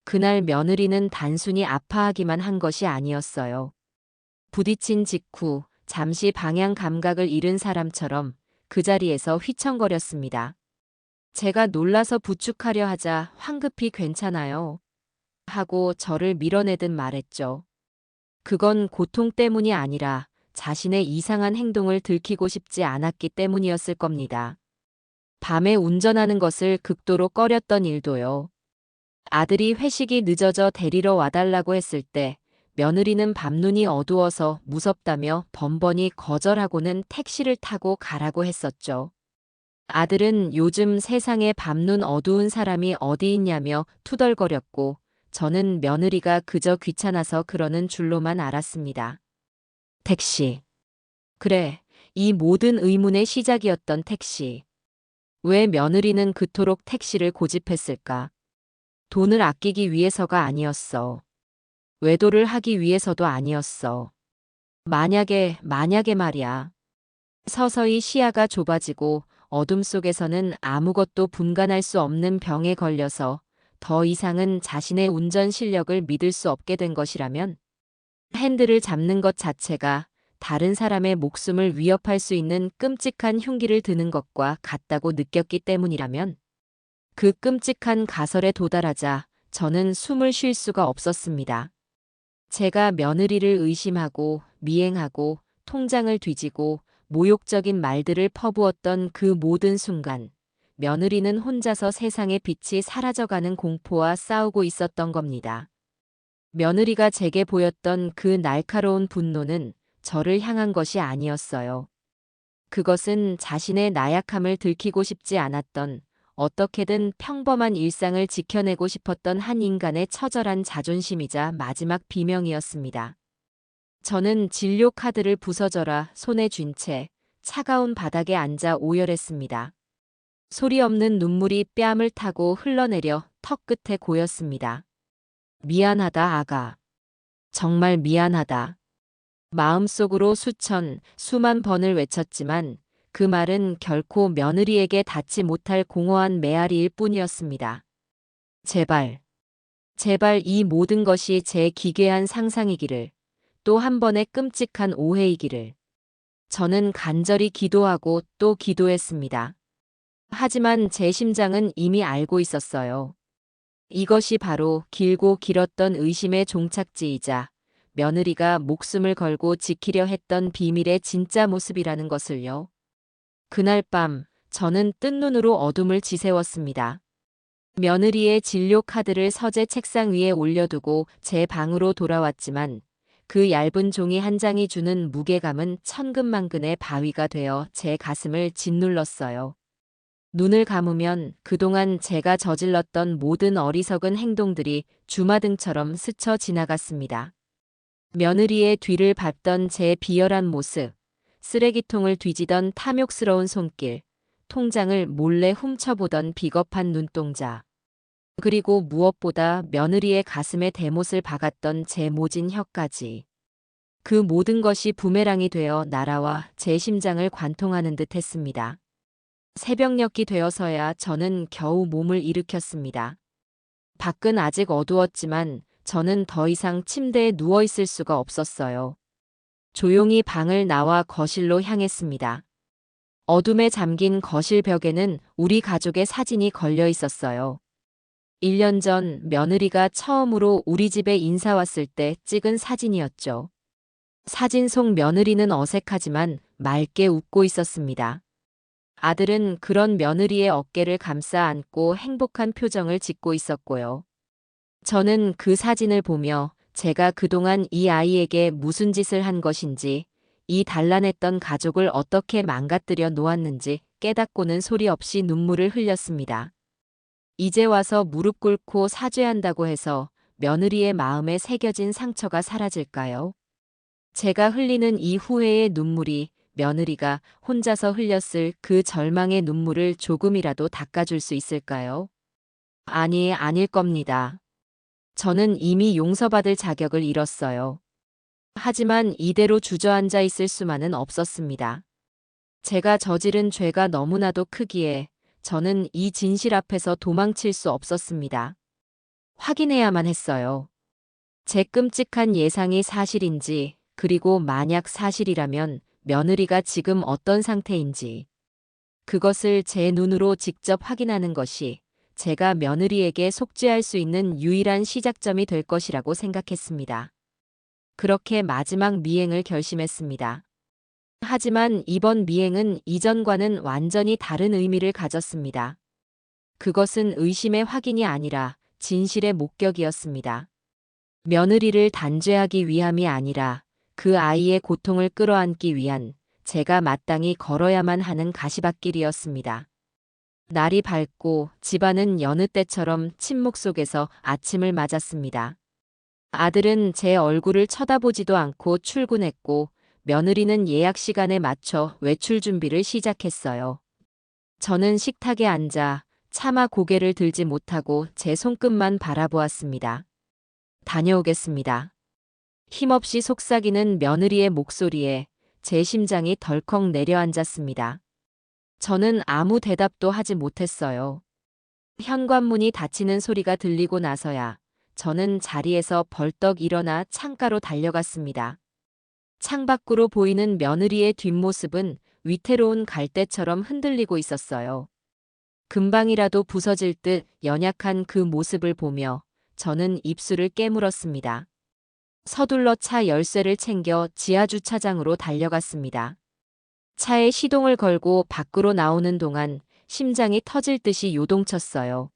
그날 며느리는 단순히 아파하기만 한 것이 아니었어요. 부딪힌 직후 잠시 방향 감각을 잃은 사람처럼 그 자리에서 휘청거렸습니다. 제가 놀라서 부축하려 하자 황급히 괜찮아요. 하고 저를 밀어내듯 말했죠. 그건 고통 때문이 아니라 자신의 이상한 행동을 들키고 싶지 않았기 때문이었을 겁니다. 밤에 운전하는 것을 극도로 꺼렸던 일도요. 아들이 회식이 늦어져 데리러 와달라고 했을 때 며느리는 밤눈이 어두워서 무섭다며 번번이 거절하고는 택시를 타고 가라고 했었죠. 아들은 요즘 세상에 밤눈 어두운 사람이 어디 있냐며 투덜거렸고 저는 며느리가 그저 귀찮아서 그러는 줄로만 알았습니다. 택시. 그래, 이 모든 의문의 시작이었던 택시. 왜 며느리는 그토록 택시를 고집했을까? 돈을 아끼기 위해서가 아니었어. 외도를 하기 위해서도 아니었어. 만약에 말이야. 서서히 시야가 좁아지고 어둠 속에서는 아무것도 분간할 수 없는 병에 걸려서 더 이상은 자신의 운전 실력을 믿을 수 없게 된 것이라면 핸들을 잡는 것 자체가 다른 사람의 목숨을 위협할 수 있는 끔찍한 흉기를 드는 것과 같다고 느꼈기 때문이라면 그 끔찍한 가설에 도달하자 저는 숨을 쉴 수가 없었습니다. 제가 며느리를 의심하고 미행하고 통장을 뒤지고 모욕적인 말들을 퍼부었던 그 모든 순간, 며느리는 혼자서 세상의 빛이 사라져가는 공포와 싸우고 있었던 겁니다. 며느리가 제게 보였던 그 날카로운 분노는 저를 향한 것이 아니었어요. 그것은 자신의 나약함을 들키고 싶지 않았던, 어떻게든 평범한 일상을 지켜내고 싶었던 한 인간의 처절한 자존심이자 마지막 비명이었습니다. 저는 진료 카드를 부서져라 손에 쥔 채 차가운 바닥에 앉아 오열했습니다. 소리 없는 눈물이 뺨을 타고 흘러내려 턱 끝에 고였습니다. 미안하다, 아가. 정말 미안하다. 마음속으로 수만 번을 외쳤지만 그 말은 결코 며느리에게 닿지 못할 공허한 메아리일 뿐이었습니다. 제발, 제발 이 모든 것이 제 기괴한 상상이기를, 또 한 번의 끔찍한 오해이기를. 저는 간절히 기도하고 또 기도했습니다. 하지만 제 심장은 이미 알고 있었어요. 이것이 바로 길고 길었던 의심의 종착지이자 며느리가 목숨을 걸고 지키려 했던 비밀의 진짜 모습이라는 것을요. 그날 밤 저는 뜬 눈으로 어둠을 지새웠습니다. 며느리의 진료 카드를 서재 책상 위에 올려두고 제 방으로 돌아왔지만 그 얇은 종이 한 장이 주는 무게감은 천근만근의 바위가 되어 제 가슴을 짓눌렀어요. 눈을 감으면 그동안 제가 저질렀던 모든 어리석은 행동들이 주마등처럼 스쳐 지나갔습니다. 며느리의 뒤를 밟던 제 비열한 모습, 쓰레기통을 뒤지던 탐욕스러운 손길, 통장을 몰래 훔쳐보던 비겁한 눈동자. 그리고 무엇보다 며느리의 가슴에 대못을 박았던 제 모진 혀까지. 그 모든 것이 부메랑이 되어 날아와 제 심장을 관통하는 듯 했습니다. 새벽녘이 되어서야 저는 겨우 몸을 일으켰습니다. 밖은 아직 어두웠지만 저는 더 이상 침대에 누워 있을 수가 없었어요. 조용히 방을 나와 거실로 향했습니다. 어둠에 잠긴 거실 벽에는 우리 가족의 사진이 걸려 있었어요. 1년 전 며느리가 처음으로 우리 집에 인사 왔을 때 찍은 사진이었죠. 사진 속 며느리는 어색하지만 맑게 웃고 있었습니다. 아들은 그런 며느리의 어깨를 감싸 안고 행복한 표정을 짓고 있었고요. 저는 그 사진을 보며 제가 그동안 이 아이에게 무슨 짓을 한 것인지, 이 단란했던 가족을 어떻게 망가뜨려 놓았는지 깨닫고는 소리 없이 눈물을 흘렸습니다. 이제 와서 무릎 꿇고 사죄한다고 해서 며느리의 마음에 새겨진 상처가 사라질까요? 제가 흘리는 이 후회의 눈물이 며느리가 혼자서 흘렸을 그 절망의 눈물을 조금이라도 닦아줄 수 있을까요? 아니, 아닐 겁니다. 저는 이미 용서받을 자격을 잃었어요. 하지만 이대로 주저앉아 있을 수만은 없었습니다. 제가 저지른 죄가 너무나도 크기에 저는 이 진실 앞에서 도망칠 수 없었습니다. 확인해야만 했어요. 제 끔찍한 예상이 사실인지, 그리고 만약 사실이라면 며느리가 지금 어떤 상태인지. 그것을 제 눈으로 직접 확인하는 것이 제가 며느리에게 속죄할 수 있는 유일한 시작점이 될 것이라고 생각했습니다. 그렇게 마지막 미행을 결심했습니다. 하지만 이번 미행은 이전과는 완전히 다른 의미를 가졌습니다. 그것은 의심의 확인이 아니라 진실의 목격이었습니다. 며느리를 단죄하기 위함이 아니라 그 아이의 고통을 끌어안기 위한 제가 마땅히 걸어야만 하는 가시밭길이었습니다. 날이 밝고 집안은 여느 때처럼 침묵 속에서 아침을 맞았습니다. 아들은 제 얼굴을 쳐다보지도 않고 출근했고 며느리는 예약 시간에 맞춰 외출 준비를 시작했어요. 저는 식탁에 앉아 차마 고개를 들지 못하고 제 손끝만 바라보았습니다. 다녀오겠습니다. 힘없이 속삭이는 며느리의 목소리에 제 심장이 덜컥 내려앉았습니다. 저는 아무 대답도 하지 못했어요. 현관문이 닫히는 소리가 들리고 나서야 저는 자리에서 벌떡 일어나 창가로 달려갔습니다. 창밖으로 보이는 며느리의 뒷모습은 위태로운 갈대처럼 흔들리고 있었어요. 금방이라도 부서질 듯 연약한 그 모습을 보며 저는 입술을 깨물었습니다. 서둘러 차 열쇠를 챙겨 지하 주차장으로 달려갔습니다. 차에 시동을 걸고 밖으로 나오는 동안 심장이 터질 듯이 요동쳤어요.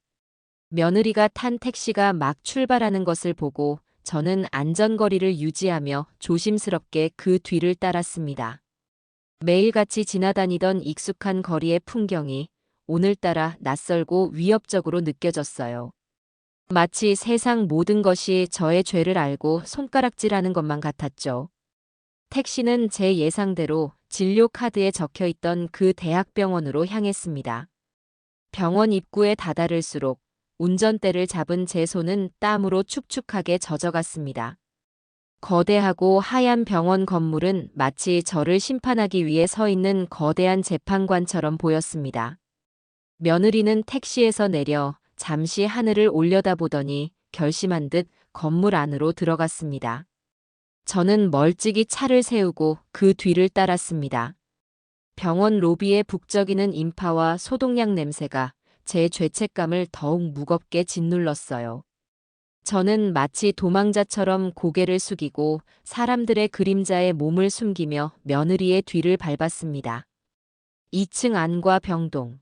며느리가 탄 택시가 막 출발하는 것을 보고 저는 안전거리를 유지하며 조심스럽게 그 뒤를 따랐습니다. 매일같이 지나다니던 익숙한 거리의 풍경이 오늘따라 낯설고 위협적으로 느껴졌어요. 마치 세상 모든 것이 저의 죄를 알고 손가락질하는 것만 같았죠. 택시는 제 예상대로 진료 카드에 적혀 있던 그 대학병원으로 향했습니다. 병원 입구에 다다를수록 운전대를 잡은 제 손은 땀으로 축축하게 젖어갔습니다. 거대하고 하얀 병원 건물은 마치 저를 심판하기 위해 서 있는 거대한 재판관처럼 보였습니다. 며느리는 택시에서 내려 잠시 하늘을 올려다보더니 결심한 듯 건물 안으로 들어갔습니다. 저는 멀찍이 차를 세우고 그 뒤를 따랐습니다. 병원 로비의 북적이는 인파와 소독약 냄새가 제 죄책감을 더욱 무겁게 짓눌렀어요. 저는 마치 도망자처럼 고개를 숙이고 사람들의 그림자에 몸을 숨기며 며느리의 뒤를 밟았습니다. 2층 안과 병동.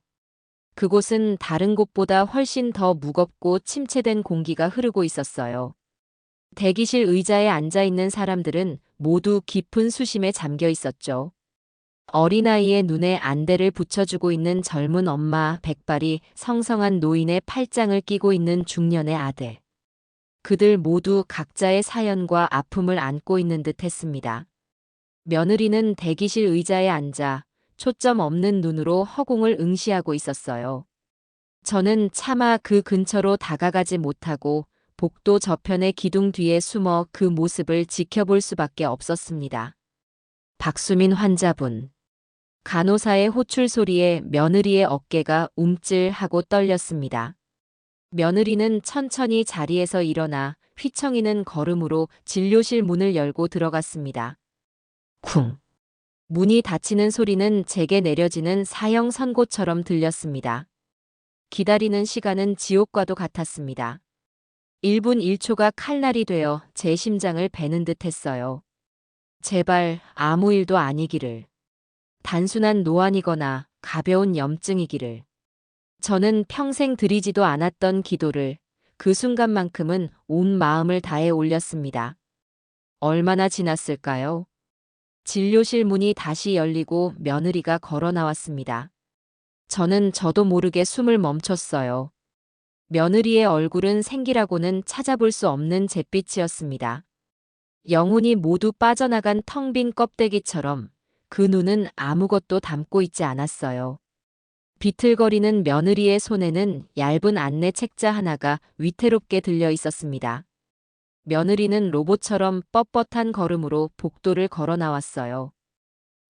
그곳은 다른 곳보다 훨씬 더 무겁고 침체된 공기가 흐르고 있었어요. 대기실 의자에 앉아 있는 사람들은 모두 깊은 수심에 잠겨 있었죠. 어린아이의 눈에 안대를 붙여주고 있는 젊은 엄마, 백발이 성성한 노인의 팔짱을 끼고 있는 중년의 아들. 그들 모두 각자의 사연과 아픔을 안고 있는 듯 했습니다. 며느리는 대기실 의자에 앉아 초점 없는 눈으로 허공을 응시하고 있었어요. 저는 차마 그 근처로 다가가지 못하고 복도 저편의 기둥 뒤에 숨어 그 모습을 지켜볼 수밖에 없었습니다. 박수민 환자분. 간호사의 호출 소리에 며느리의 어깨가 움찔하고 떨렸습니다. 며느리는 천천히 자리에서 일어나 휘청이는 걸음으로 진료실 문을 열고 들어갔습니다. 쿵. 문이 닫히는 소리는 제게 내려지는 사형 선고처럼 들렸습니다. 기다리는 시간은 지옥과도 같았습니다. 1분 1초가 칼날이 되어 제 심장을 베는 듯 했어요. 제발 아무 일도 아니기를. 단순한 노안이거나 가벼운 염증이기를. 저는 평생 드리지도 않았던 기도를 그 순간만큼은 온 마음을 다해 올렸습니다. 얼마나 지났을까요? 진료실 문이 다시 열리고 며느리가 걸어 나왔습니다. 저도 모르게 숨을 멈췄어요. 며느리의 얼굴은 생기라고는 찾아볼 수 없는 잿빛이었습니다. 영혼이 모두 빠져나간 텅 빈 껍데기처럼 그 눈은 아무것도 담고 있지 않았어요. 비틀거리는 며느리의 손에는 얇은 안내 책자 하나가 위태롭게 들려 있었습니다. 며느리는 로봇처럼 뻣뻣한 걸음으로 복도를 걸어 나왔어요.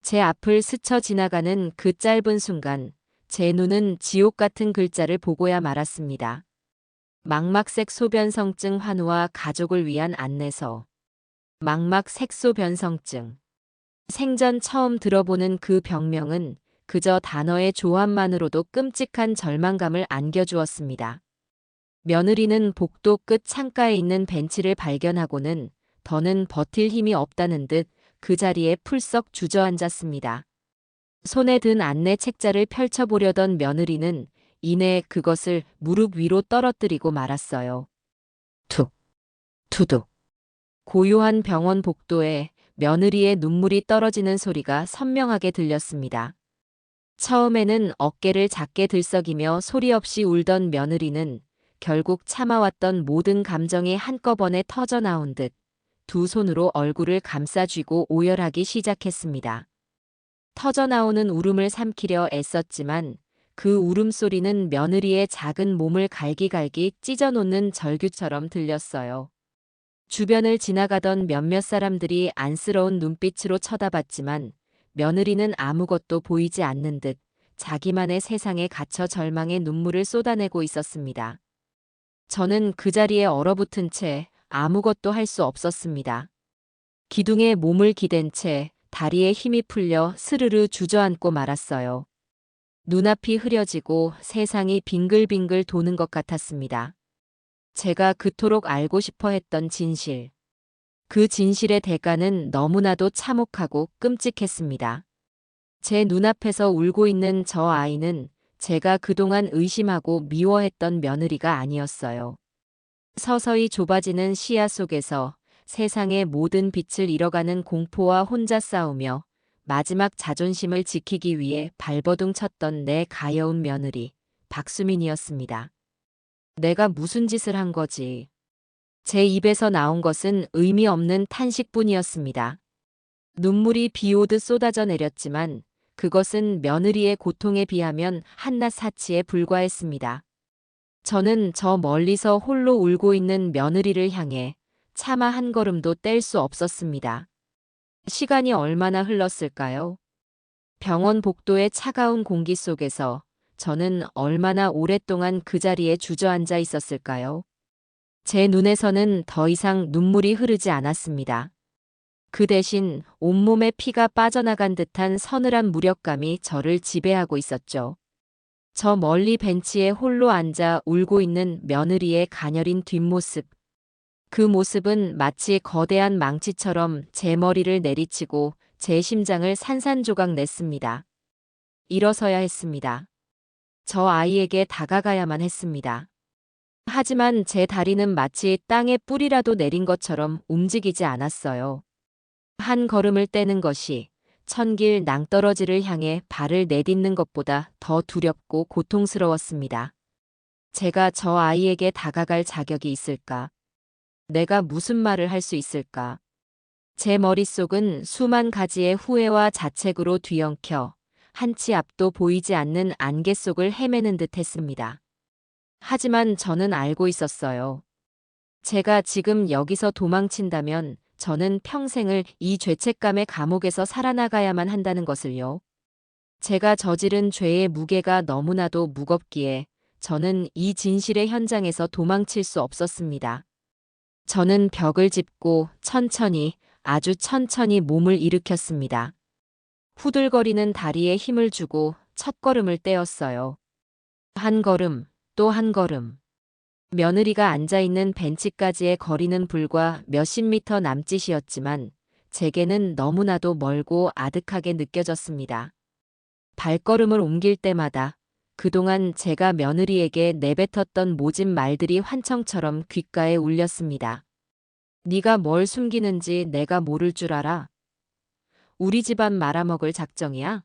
제 앞을 스쳐 지나가는 그 짧은 순간 제 눈은 지옥 같은 글자를 보고야 말았습니다. 망막색 소변성증 환우와 가족을 위한 안내서. 망막 색소변성증. 생전 처음 들어보는 그 병명은 그저 단어의 조합만으로도 끔찍한 절망감을 안겨주었습니다. 며느리는 복도 끝 창가에 있는 벤치를 발견하고는 더는 버틸 힘이 없다는 듯 그 자리에 풀썩 주저앉았습니다. 손에 든 안내 책자를 펼쳐보려던 며느리는 이내 그것을 무릎 위로 떨어뜨리고 말았어요. 툭, 투둑. 고요한 병원 복도에 며느리의 눈물이 떨어지는 소리가 선명하게 들렸습니다. 처음에는 어깨를 작게 들썩이며 소리 없이 울던 며느리는 결국 참아왔던 모든 감정이 한꺼번에 터져나온 듯 두 손으로 얼굴을 감싸쥐고 오열하기 시작했습니다. 터져나오는 울음을 삼키려 애썼지만 그 울음소리는 며느리의 작은 몸을 갈기갈기 찢어놓는 절규처럼 들렸어요. 주변을 지나가던 몇몇 사람들이 안쓰러운 눈빛으로 쳐다봤지만 며느리는 아무것도 보이지 않는 듯 자기만의 세상에 갇혀 절망의 눈물을 쏟아내고 있었습니다. 저는 그 자리에 얼어붙은 채 아무것도 할 수 없었습니다. 기둥에 몸을 기댄 채 다리에 힘이 풀려 스르르 주저앉고 말았어요. 눈앞이 흐려지고 세상이 빙글빙글 도는 것 같았습니다. 제가 그토록 알고 싶어 했던 진실. 그 진실의 대가는 너무나도 참혹하고 끔찍했습니다. 제 눈앞에서 울고 있는 저 아이는 제가 그동안 의심하고 미워했던 며느리가 아니었어요. 서서히 좁아지는 시야 속에서 세상의 모든 빛을 잃어가는 공포와 혼자 싸우며 마지막 자존심을 지키기 위해 발버둥 쳤던 내 가여운 며느리, 박수민이었습니다. 내가 무슨 짓을 한 거지? 제 입에서 나온 것은 의미 없는 탄식뿐이었습니다. 눈물이 비 오듯 쏟아져 내렸지만 그것은 며느리의 고통에 비하면 한낱 사치에 불과했습니다. 저는 저 멀리서 홀로 울고 있는 며느리를 향해 차마 한 걸음도 뗄 수 없었습니다. 시간이 얼마나 흘렀을까요? 병원 복도의 차가운 공기 속에서 저는 얼마나 오랫동안 그 자리에 주저앉아 있었을까요? 제 눈에서는 더 이상 눈물이 흐르지 않았습니다. 그 대신 온몸에 피가 빠져나간 듯한 서늘한 무력감이 저를 지배하고 있었죠. 저 멀리 벤치에 홀로 앉아 울고 있는 며느리의 가녀린 뒷모습. 그 모습은 마치 거대한 망치처럼 제 머리를 내리치고 제 심장을 산산조각 냈습니다. 일어서야 했습니다. 저 아이에게 다가가야만 했습니다. 하지만 제 다리는 마치 땅에 뿌리라도 내린 것처럼 움직이지 않았어요. 한 걸음을 떼는 것이 천길 낭떠러지를 향해 발을 내딛는 것보다 더 두렵고 고통스러웠습니다. 제가 저 아이에게 다가갈 자격이 있을까? 내가 무슨 말을 할 수 있을까? 제 머릿속은 수만 가지의 후회와 자책으로 뒤엉켜 한치 앞도 보이지 않는 안개 속을 헤매는 듯 했습니다. 하지만 저는 알고 있었어요. 제가 지금 여기서 도망친다면 저는 평생을 이 죄책감의 감옥에서 살아나가야만 한다는 것을요. 제가 저지른 죄의 무게가 너무나도 무겁기에 저는 이 진실의 현장에서 도망칠 수 없었습니다. 저는 벽을 짚고 천천히, 아주 천천히 몸을 일으켰습니다. 후들거리는 다리에 힘을 주고 첫 걸음을 떼었어요. 한 걸음, 또 한 걸음. 며느리가 앉아있는 벤치까지의 거리는 불과 몇십 미터 남짓이었지만 제게는 너무나도 멀고 아득하게 느껴졌습니다. 발걸음을 옮길 때마다 그동안 제가 며느리에게 내뱉었던 모진 말들이 환청처럼 귓가에 울렸습니다. 네가 뭘 숨기는지 내가 모를 줄 알아? 우리 집안 말아먹을 작정이야?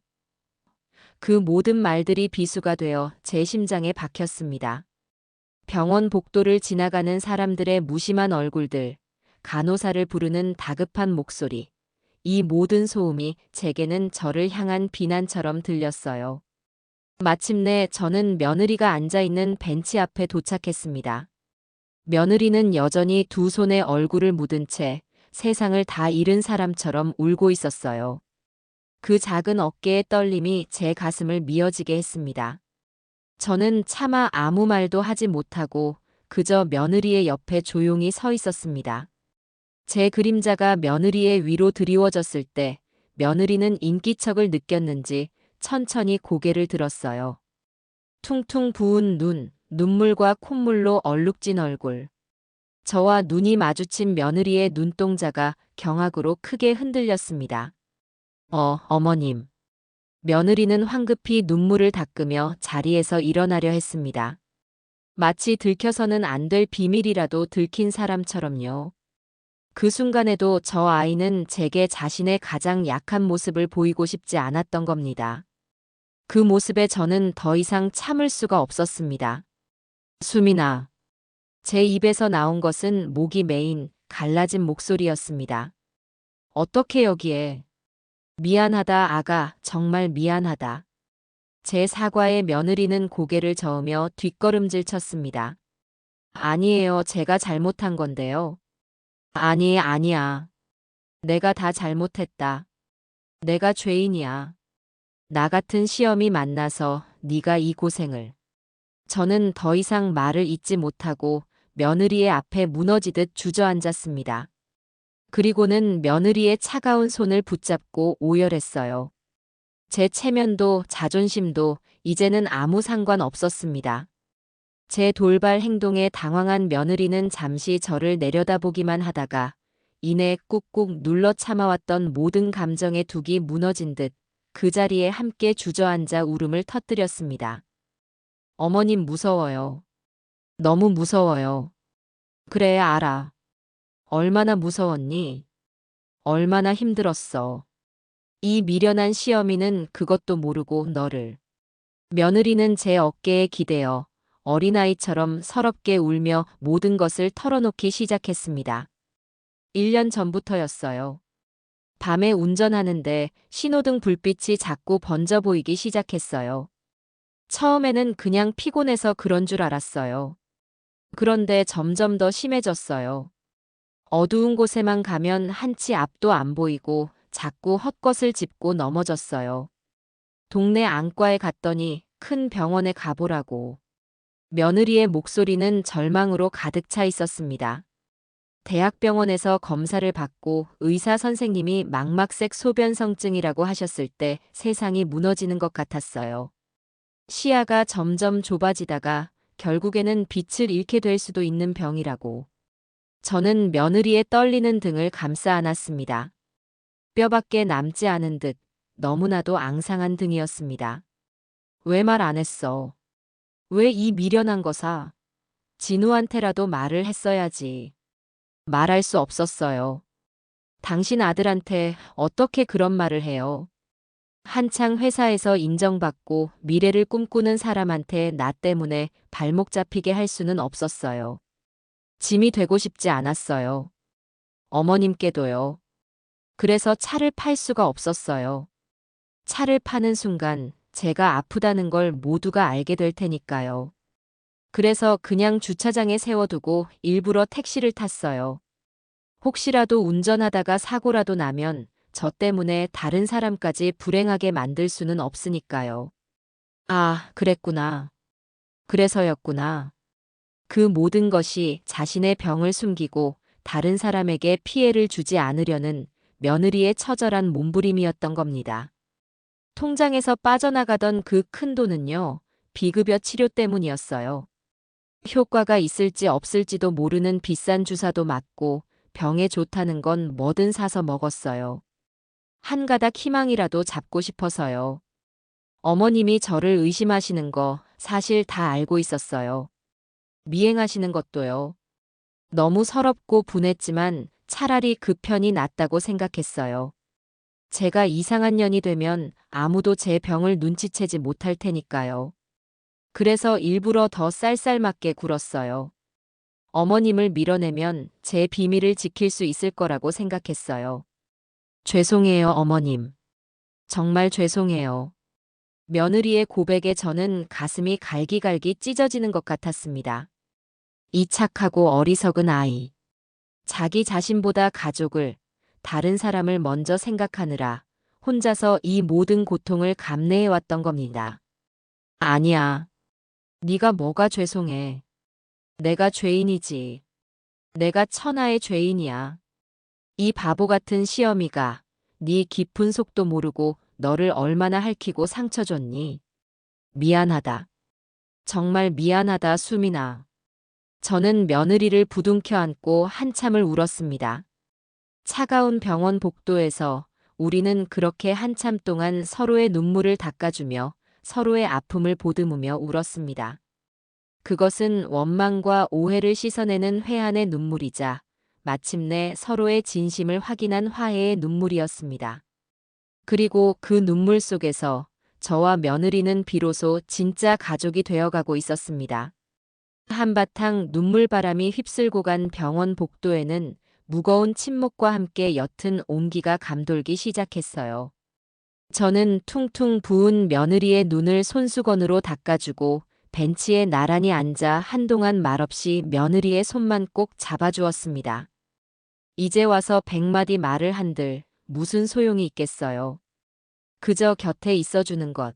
그 모든 말들이 비수가 되어 제 심장에 박혔습니다. 병원 복도를 지나가는 사람들의 무심한 얼굴들, 간호사를 부르는 다급한 목소리, 이 모든 소음이 제게는 저를 향한 비난처럼 들렸어요. 마침내 저는 며느리가 앉아있는 벤치 앞에 도착했습니다. 며느리는 여전히 두 손에 얼굴을 묻은 채 세상을 다 잃은 사람처럼 울고 있었어요. 그 작은 어깨의 떨림이 제 가슴을 미어지게 했습니다. 저는 차마 아무 말도 하지 못하고 그저 며느리의 옆에 조용히 서 있었습니다. 제 그림자가 며느리의 위로 드리워졌을 때 며느리는 인기척을 느꼈는지 천천히 고개를 들었어요. 퉁퉁 부은 눈, 눈물과 콧물로 얼룩진 얼굴. 저와 눈이 마주친 며느리의 눈동자가 경악으로 크게 흔들렸습니다. 어머님. 며느리는 황급히 눈물을 닦으며 자리에서 일어나려 했습니다. 마치 들켜서는 안 될 비밀이라도 들킨 사람처럼요. 그 순간에도 저 아이는 제게 자신의 가장 약한 모습을 보이고 싶지 않았던 겁니다. 그 모습에 저는 더 이상 참을 수가 없었습니다. 수민아. 제 입에서 나온 것은 목이 메인 갈라진 목소리였습니다. 어떻게 여기에? 미안하다 아가, 정말 미안하다. 제 사과에 며느리는 고개를 저으며 뒷걸음질 쳤습니다. 아니에요, 제가 잘못한 건데요. 아니야. 내가 다 잘못했다. 내가 죄인이야. 나 같은 시험이 만나서 네가 이 고생을. 저는 더 이상 말을 잇지 못하고 며느리의 앞에 무너지듯 주저앉았습니다. 그리고는 며느리의 차가운 손을 붙잡고 오열했어요. 제 체면도 자존심도 이제는 아무 상관 없었습니다. 제 돌발 행동에 당황한 며느리는 잠시 저를 내려다보기만 하다가 이내 꾹꾹 눌러 참아왔던 모든 감정의 둑이 무너진 듯 그 자리에 함께 주저앉아 울음을 터뜨렸습니다. 어머님 무서워요. 너무 무서워요. 그래, 알아. 얼마나 무서웠니? 얼마나 힘들었어. 이 미련한 시어미는 그것도 모르고 너를. 며느리는 제 어깨에 기대어 어린아이처럼 서럽게 울며 모든 것을 털어놓기 시작했습니다. 1년 전부터였어요. 밤에 운전하는데 신호등 불빛이 자꾸 번져 보이기 시작했어요. 처음에는 그냥 피곤해서 그런 줄 알았어요. 그런데 점점 더 심해졌어요. 어두운 곳에만 가면 한치 앞도 안 보이고 자꾸 헛것을 짚고 넘어졌어요. 동네 안과에 갔더니 큰 병원에 가보라고. 며느리의 목소리는 절망으로 가득 차 있었습니다. 대학병원에서 검사를 받고 의사 선생님이 망막색 소변성증이라고 하셨을 때 세상이 무너지는 것 같았어요. 시야가 점점 좁아지다가 결국에는 빛을 잃게 될 수도 있는 병이라고. 저는 며느리의 떨리는 등을 감싸 안았습니다. 뼈밖에 남지 않은 듯 너무나도 앙상한 등이었습니다. 왜 말 안 했어? 왜 이 미련한 거사? 진우한테라도 말을 했어야지. 말할 수 없었어요. 당신 아들한테 어떻게 그런 말을 해요? 한창 회사에서 인정받고 미래를 꿈꾸는 사람한테 나 때문에 발목 잡히게 할 수는 없었어요. 짐이 되고 싶지 않았어요. 어머님께도요. 그래서 차를 팔 수가 없었어요. 차를 파는 순간 제가 아프다는 걸 모두가 알게 될 테니까요. 그래서 그냥 주차장에 세워두고 일부러 택시를 탔어요. 혹시라도 운전하다가 사고라도 나면 저 때문에 다른 사람까지 불행하게 만들 수는 없으니까요. 아, 그랬구나. 그래서였구나. 그 모든 것이 자신의 병을 숨기고 다른 사람에게 피해를 주지 않으려는 며느리의 처절한 몸부림이었던 겁니다. 통장에서 빠져나가던 그 큰 돈은요, 비급여 치료 때문이었어요. 효과가 있을지 없을지도 모르는 비싼 주사도 맞고 병에 좋다는 건 뭐든 사서 먹었어요. 한 가닥 희망이라도 잡고 싶어서요. 어머님이 저를 의심하시는 거 사실 다 알고 있었어요. 미행하시는 것도요. 너무 서럽고 분했지만 차라리 그 편이 낫다고 생각했어요. 제가 이상한 년이 되면 아무도 제 병을 눈치채지 못할 테니까요. 그래서 일부러 더 쌀쌀맞게 굴었어요. 어머님을 밀어내면 제 비밀을 지킬 수 있을 거라고 생각했어요. 죄송해요, 어머님. 정말 죄송해요. 며느리의 고백에 저는 가슴이 갈기갈기 찢어지는 것 같았습니다. 이 착하고 어리석은 아이. 자기 자신보다 가족을, 다른 사람을 먼저 생각하느라 혼자서 이 모든 고통을 감내해왔던 겁니다. 아니야. 네가 뭐가 죄송해. 내가 죄인이지. 내가 천하의 죄인이야. 이 바보 같은 시어미가 네 깊은 속도 모르고 너를 얼마나 핥히고 상처 줬니? 미안하다. 정말 미안하다, 수민아. 저는 며느리를 부둥켜 안고 한참을 울었습니다. 차가운 병원 복도에서 우리는 그렇게 한참 동안 서로의 눈물을 닦아주며 서로의 아픔을 보듬으며 울었습니다. 그것은 원망과 오해를 씻어내는 회한의 눈물이자 마침내 서로의 진심을 확인한 화해의 눈물이었습니다. 그리고 그 눈물 속에서 저와 며느리는 비로소 진짜 가족이 되어가고 있었습니다. 한바탕 눈물바람이 휩쓸고 간 병원 복도에는 무거운 침묵과 함께 옅은 온기가 감돌기 시작했어요. 저는 퉁퉁 부은 며느리의 눈을 손수건으로 닦아주고 벤치에 나란히 앉아 한동안 말없이 며느리의 손만 꼭 잡아주었습니다. 이제 와서 100마디 말을 한들 무슨 소용이 있겠어요. 그저 곁에 있어주는 것,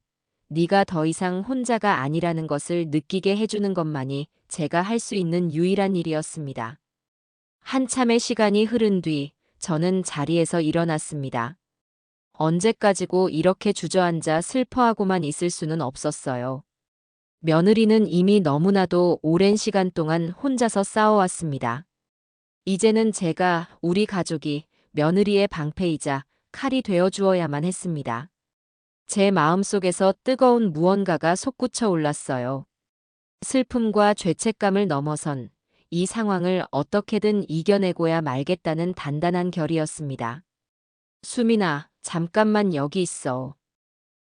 네가 더 이상 혼자가 아니라는 것을 느끼게 해주는 것만이 제가 할 수 있는 유일한 일이었습니다. 한참의 시간이 흐른 뒤 저는 자리에서 일어났습니다. 언제까지고 이렇게 주저앉아 슬퍼하고만 있을 수는 없었어요. 며느리는 이미 너무나도 오랜 시간 동안 혼자서 싸워왔습니다. 이제는 제가 우리 가족이 며느리의 방패이자 칼이 되어 주어야만 했습니다. 제 마음속에서 뜨거운 무언가가 솟구쳐 올랐어요. 슬픔과 죄책감을 넘어선 이 상황을 어떻게든 이겨내고야 말겠다는 단단한 결이었습니다. 수민아, 잠깐만 여기 있어.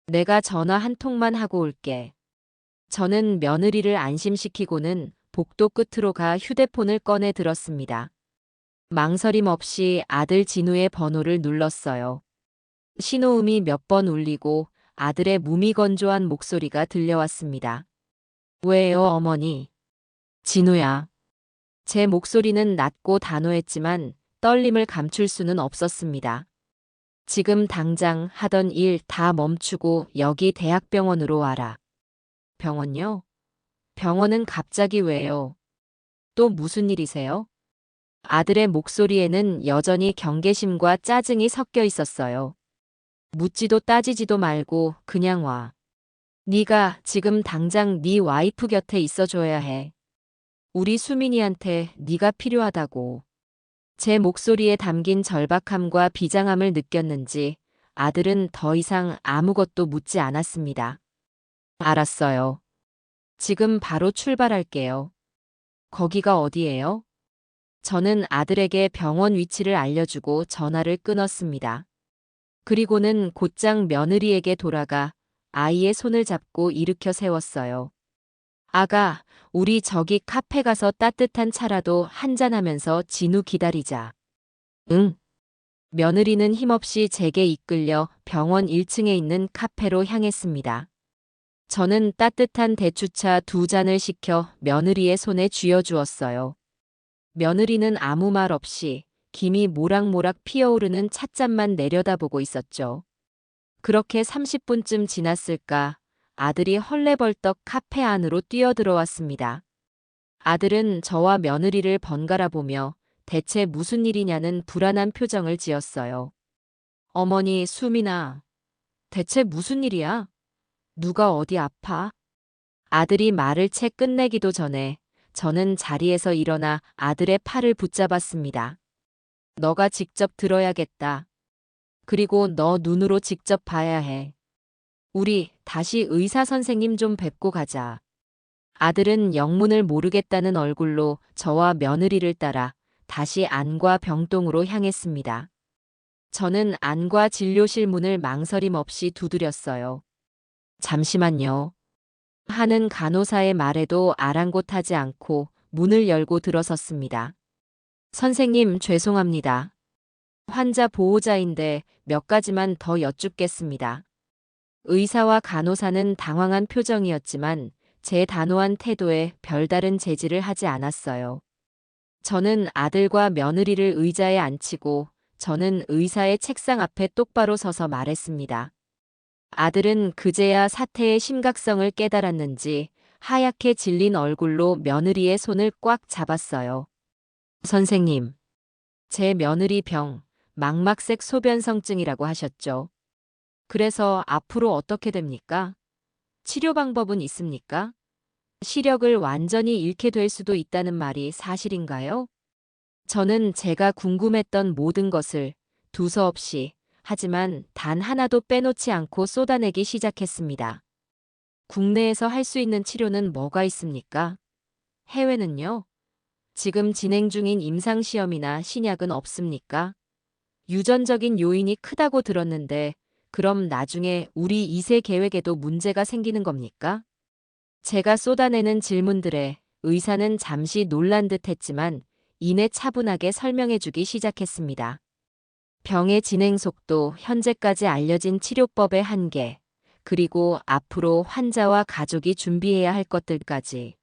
내가 전화 한 통만 하고 올게. 저는 며느리를 안심시키고는 복도 끝으로 가 휴대폰을 꺼내 들었습니다. 망설임 없이 아들 진우의 번호를 눌렀어요. 신호음이 몇 번 울리고 아들의 무미건조한 목소리가 들려왔습니다. 왜요, 어머니? 진우야. 제 목소리는 낮고 단호했지만 떨림을 감출 수는 없었습니다. 지금 당장 하던 일 다 멈추고 여기 대학병원으로 와라. 병원요? 병원은 갑자기 왜요? 또 무슨 일이세요? 아들의 목소리에는 여전히 경계심과 짜증이 섞여 있었어요. 묻지도 따지지도 말고 그냥 와. 네가 지금 당장 네 와이프 곁에 있어줘야 해. 우리 수민이한테 네가 필요하다고. 제 목소리에 담긴 절박함과 비장함을 느꼈는지 아들은 더 이상 아무것도 묻지 않았습니다. 알았어요. 지금 바로 출발할게요. 거기가 어디예요? 저는 아들에게 병원 위치를 알려주고 전화를 끊었습니다. 그리고는 곧장 며느리에게 돌아가 아이의 손을 잡고 일으켜 세웠어요. 아가, 우리 저기 카페 가서 따뜻한 차라도 한잔하면서 진우 기다리자. 응. 며느리는 힘없이 제게 이끌려 병원 1층에 있는 카페로 향했습니다. 저는 따뜻한 대추차 2잔을 시켜 며느리의 손에 쥐어주었어요. 며느리는 아무 말 없이 김이 모락모락 피어오르는 찻잔만 내려다보고 있었죠. 그렇게 30분쯤 지났을까 아들이 헐레벌떡 카페 안으로 뛰어들어왔습니다. 아들은 저와 며느리를 번갈아 보며 대체 무슨 일이냐는 불안한 표정을 지었어요. 어머니, 수민아, 대체 무슨 일이야? 누가 어디 아파? 아들이 말을 채 끝내기도 전에 저는 자리에서 일어나 아들의 팔을 붙잡았습니다. 너가 직접 들어야겠다. 그리고 너 눈으로 직접 봐야 해. 우리 다시 의사 선생님 좀 뵙고 가자. 아들은 영문을 모르겠다는 얼굴로 저와 며느리를 따라 다시 안과 병동으로 향했습니다. 저는 안과 진료실 문을 망설임 없이 두드렸어요. 잠시만요. 하는 간호사의 말에도 아랑곳하지 않고 문을 열고 들어섰습니다. 선생님, 죄송합니다. 환자 보호자인데 몇 가지만 더 여쭙겠습니다. 의사와 간호사는 당황한 표정이었지만 제 단호한 태도에 별다른 제지를 하지 않았어요. 저는 아들과 며느리를 의자에 앉히고 저는 의사의 책상 앞에 똑바로 서서 말했습니다. 아들은 그제야 사태의 심각성을 깨달았는지 하얗게 질린 얼굴로 며느리의 손을 꽉 잡았어요. 선생님, 제 며느리 병, 망막색 소변성증이라고 하셨죠. 그래서 앞으로 어떻게 됩니까? 치료 방법은 있습니까? 시력을 완전히 잃게 될 수도 있다는 말이 사실인가요? 저는 제가 궁금했던 모든 것을 두서없이 하지만 단 하나도 빼놓지 않고 쏟아내기 시작했습니다. 국내에서 할 수 있는 치료는 뭐가 있습니까? 해외는요? 지금 진행 중인 임상시험이나 신약은 없습니까? 유전적인 요인이 크다고 들었는데 그럼 나중에 우리 2세 계획에도 문제가 생기는 겁니까? 제가 쏟아내는 질문들에 의사는 잠시 놀란 듯 했지만 이내 차분하게 설명해주기 시작했습니다. 병의 진행 속도, 현재까지 알려진 치료법의 한계, 그리고 앞으로 환자와 가족이 준비해야 할 것들까지.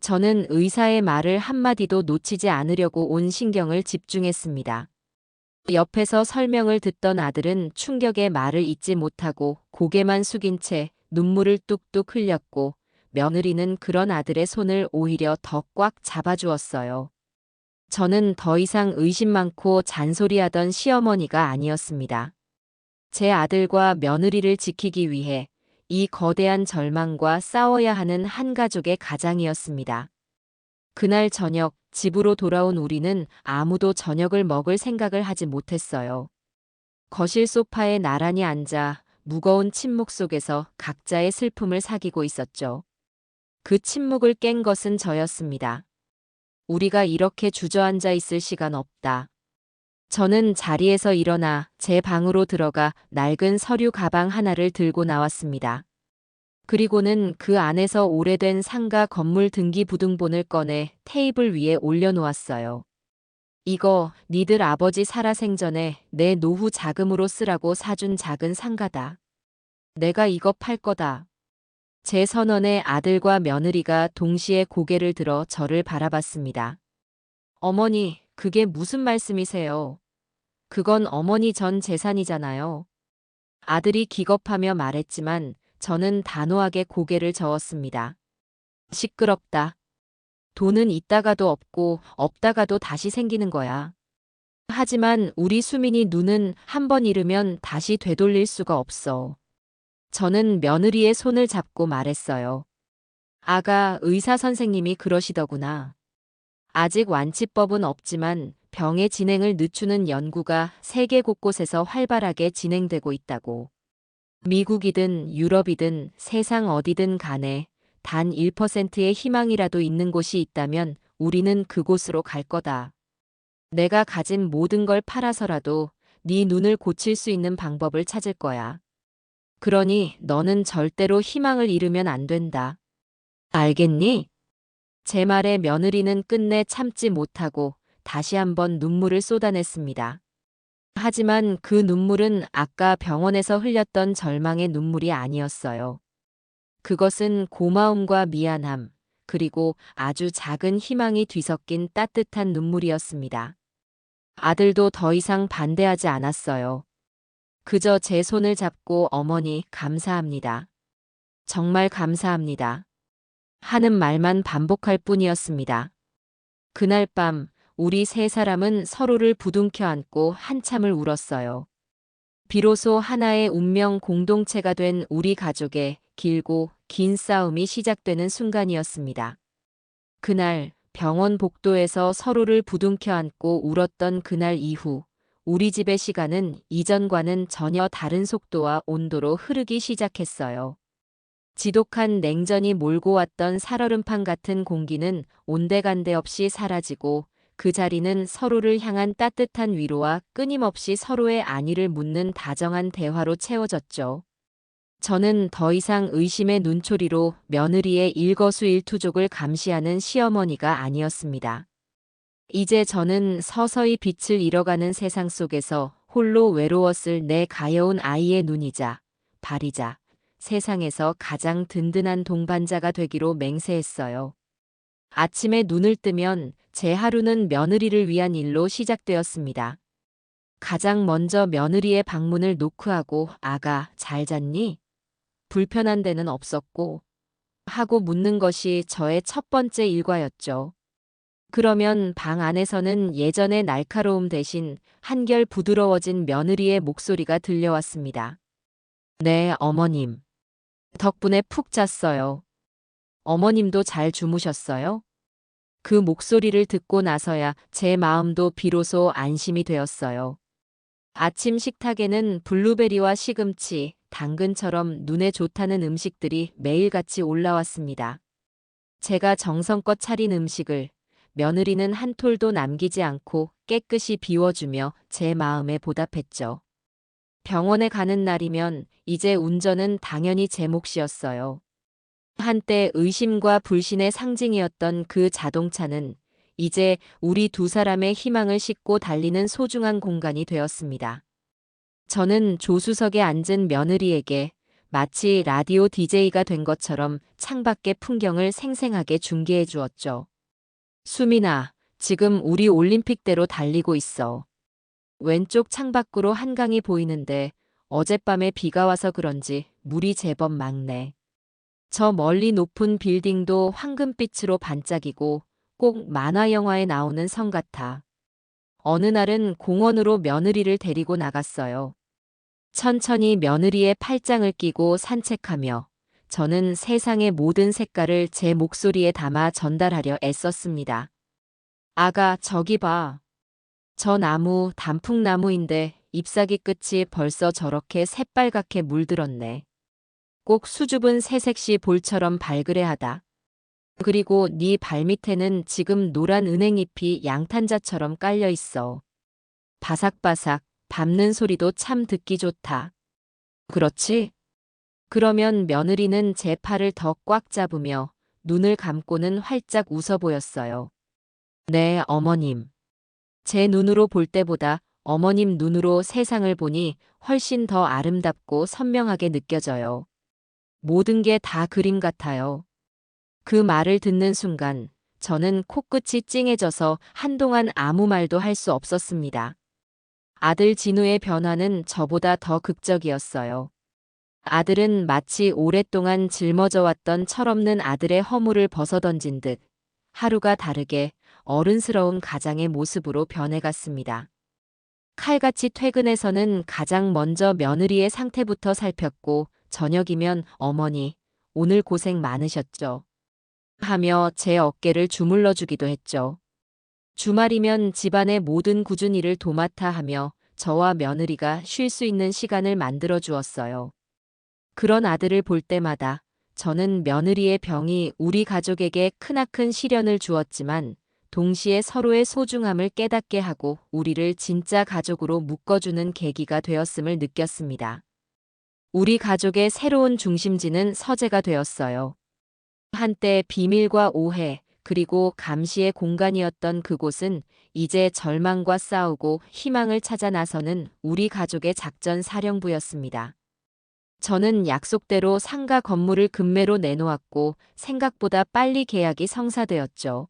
저는 의사의 말을 한마디도 놓치지 않으려고 온 신경을 집중했습니다. 옆에서 설명을 듣던 아들은 충격에 말을 잇지 못하고 고개만 숙인 채 눈물을 뚝뚝 흘렸고 며느리는 그런 아들의 손을 오히려 더 꽉 잡아주었어요. 저는 더 이상 의심 많고 잔소리하던 시어머니가 아니었습니다. 제 아들과 며느리를 지키기 위해 이 거대한 절망과 싸워야 하는 한 가족의 가장이었습니다. 그날 저녁 집으로 돌아온 우리는 아무도 저녁을 먹을 생각을 하지 못했어요. 거실 소파에 나란히 앉아 무거운 침묵 속에서 각자의 슬픔을 사귀고 있었죠. 그 침묵을 깬 것은 저였습니다. 우리가 이렇게 주저앉아 있을 시간 없다. 저는 자리에서 일어나 제 방으로 들어가 낡은 서류 가방 하나를 들고 나왔습니다. 그리고는 그 안에서 오래된 상가 건물 등기부등본을 꺼내 테이블 위에 올려놓았어요. 이거 니들 아버지 살아생전에 내 노후 자금으로 쓰라고 사준 작은 상가다. 내가 이거 팔 거다. 제 선언에 아들과 며느리가 동시에 고개를 들어 저를 바라봤습니다. 어머니, 그게 무슨 말씀이세요? 그건 어머니 전 재산이잖아요. 아들이 기겁하며 말했지만 저는 단호하게 고개를 저었습니다. 시끄럽다. 돈은 있다가도 없고 없다가도 다시 생기는 거야. 하지만 우리 수민이 눈은 한 번 잃으면 다시 되돌릴 수가 없어. 저는 며느리의 손을 잡고 말했어요. 아가, 의사 선생님이 그러시더구나. 아직 완치법은 없지만 병의 진행을 늦추는 연구가 세계 곳곳에서 활발하게 진행되고 있다고. 미국이든 유럽이든 세상 어디든 간에 단 1%의 희망이라도 있는 곳이 있다면 우리는 그곳으로 갈 거다. 내가 가진 모든 걸 팔아서라도 네 눈을 고칠 수 있는 방법을 찾을 거야. 그러니 너는 절대로 희망을 잃으면 안 된다. 알겠니? 제 말에 며느리는 끝내 참지 못하고 다시 한번 눈물을 쏟아냈습니다. 하지만 그 눈물은 아까 병원에서 흘렸던 절망의 눈물이 아니었어요. 그것은 고마움과 미안함, 그리고 아주 작은 희망이 뒤섞인 따뜻한 눈물이었습니다. 아들도 더 이상 반대하지 않았어요. 그저 제 손을 잡고 어머니 감사합니다. 정말 감사합니다. 하는 말만 반복할 뿐이었습니다. 그날 밤 우리 세 사람은 서로를 부둥켜 안고 한참을 울었어요. 비로소 하나의 운명 공동체가 된 우리 가족의 길고 긴 싸움이 시작되는 순간이었습니다. 그날 병원 복도에서 서로를 부둥켜 안고 울었던 그날 이후 우리 집의 시간은 이전과는 전혀 다른 속도와 온도로 흐르기 시작했어요. 지독한 냉전이 몰고 왔던 살얼음판 같은 공기는 온데간데 없이 사라지고 그 자리는 서로를 향한 따뜻한 위로와 끊임없이 서로의 안위를 묻는 다정한 대화로 채워졌죠. 저는 더 이상 의심의 눈초리로 며느리의 일거수일투족을 감시하는 시어머니가 아니었습니다. 이제 저는 서서히 빛을 잃어가는 세상 속에서 홀로 외로웠을 내 가여운 아이의 눈이자 발이자 세상에서 가장 든든한 동반자가 되기로 맹세했어요. 아침에 눈을 뜨면 제 하루는 며느리를 위한 일로 시작되었습니다. 가장 먼저 며느리의 방문을 노크하고 아가, 잘 잤니? 불편한 데는 없었고 하고 묻는 것이 저의 첫 번째 일과였죠. 그러면 방 안에서는 예전의 날카로움 대신 한결 부드러워진 며느리의 목소리가 들려왔습니다. 네, 어머님. 덕분에 푹 잤어요. 어머님도 잘 주무셨어요? 그 목소리를 듣고 나서야 제 마음도 비로소 안심이 되었어요. 아침 식탁에는 블루베리와 시금치, 당근처럼 눈에 좋다는 음식들이 매일같이 올라왔습니다. 제가 정성껏 차린 음식을 며느리는 한 톨도 남기지 않고 깨끗이 비워주며 제 마음에 보답했죠. 병원에 가는 날이면 이제 운전은 당연히 제 몫이었어요. 한때 의심과 불신의 상징이었던 그 자동차는 이제 우리 두 사람의 희망을 싣고 달리는 소중한 공간이 되었습니다. 저는 조수석에 앉은 며느리에게 마치 라디오 DJ가 된 것처럼 창밖의 풍경을 생생하게 중계해 주었죠. 수민아, 지금 우리 올림픽대로 달리고 있어. 왼쪽 창밖으로 한강이 보이는데 어젯밤에 비가 와서 그런지 물이 제법 맑네. 저 멀리 높은 빌딩도 황금빛으로 반짝이고 꼭 만화 영화에 나오는 성 같아. 어느 날은 공원으로 며느리를 데리고 나갔어요. 천천히 며느리의 팔짱을 끼고 산책하며 저는 세상의 모든 색깔을 제 목소리에 담아 전달하려 애썼습니다. 아가, 저기 봐. 저 나무 단풍나무인데 잎사귀 끝이 벌써 저렇게 새빨갛게 물들었네. 꼭 수줍은 새색시 볼처럼 발그레하다. 그리고 네 발밑에는 지금 노란 은행잎이 양탄자처럼 깔려 있어. 바삭바삭 밟는 소리도 참 듣기 좋다. 그렇지? 그러면 며느리는 제 팔을 더 꽉 잡으며 눈을 감고는 활짝 웃어 보였어요. 네, 어머님. 제 눈으로 볼 때보다 어머님 눈으로 세상을 보니 훨씬 더 아름답고 선명하게 느껴져요. 모든 게 다 그림 같아요. 그 말을 듣는 순간 저는 코끝이 찡해져서 한동안 아무 말도 할 수 없었습니다. 아들 진우의 변화는 저보다 더 극적이었어요. 아들은 마치 오랫동안 짊어져 왔던 철없는 아들의 허물을 벗어던진 듯 하루가 다르게 어른스러운 가장의 모습으로 변해갔습니다. 칼같이 퇴근해서는 가장 먼저 며느리의 상태부터 살폈고 저녁이면 어머니, 오늘 고생 많으셨죠? 하며 제 어깨를 주물러 주기도 했죠. 주말이면 집안의 모든 굳은 일을 도맡아 하며 저와 며느리가 쉴 수 있는 시간을 만들어 주었어요. 그런 아들을 볼 때마다 저는 며느리의 병이 우리 가족에게 크나큰 시련을 주었지만 동시에 서로의 소중함을 깨닫게 하고 우리를 진짜 가족으로 묶어주는 계기가 되었음을 느꼈습니다. 우리 가족의 새로운 중심지는 서재가 되었어요. 한때 비밀과 오해, 그리고 감시의 공간이었던 그곳은 이제 절망과 싸우고 희망을 찾아 나서는 우리 가족의 작전 사령부였습니다. 저는 약속대로 상가 건물을 급매로 내놓았고 생각보다 빨리 계약이 성사되었죠.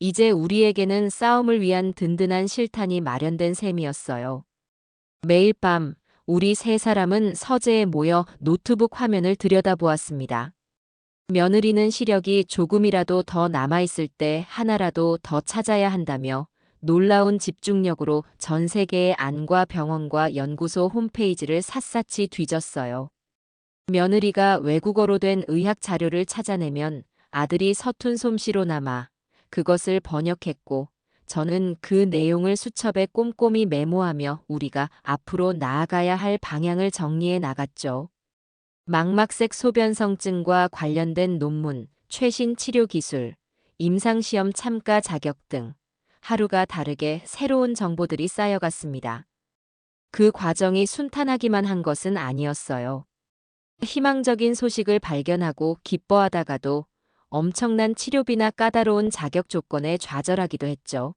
이제 우리에게는 싸움을 위한 든든한 실탄이 마련된 셈이었어요. 매일 밤 우리 세 사람은 서재에 모여 노트북 화면을 들여다보았습니다. 며느리는 시력이 조금이라도 더 남아있을 때 하나라도 더 찾아야 한다며 놀라운 집중력으로 전 세계의 안과 병원과 연구소 홈페이지를 샅샅이 뒤졌어요. 며느리가 외국어로 된 의학 자료를 찾아내면 아들이 서툰 솜씨로나마 그것을 번역했고 저는 그 내용을 수첩에 꼼꼼히 메모하며 우리가 앞으로 나아가야 할 방향을 정리해 나갔죠. 망막색 소변성증과 관련된 논문, 최신 치료 기술, 임상시험 참가 자격 등 하루가 다르게 새로운 정보들이 쌓여갔습니다. 그 과정이 순탄하기만 한 것은 아니었어요. 희망적인 소식을 발견하고 기뻐하다가도 엄청난 치료비나 까다로운 자격 조건에 좌절하기도 했죠.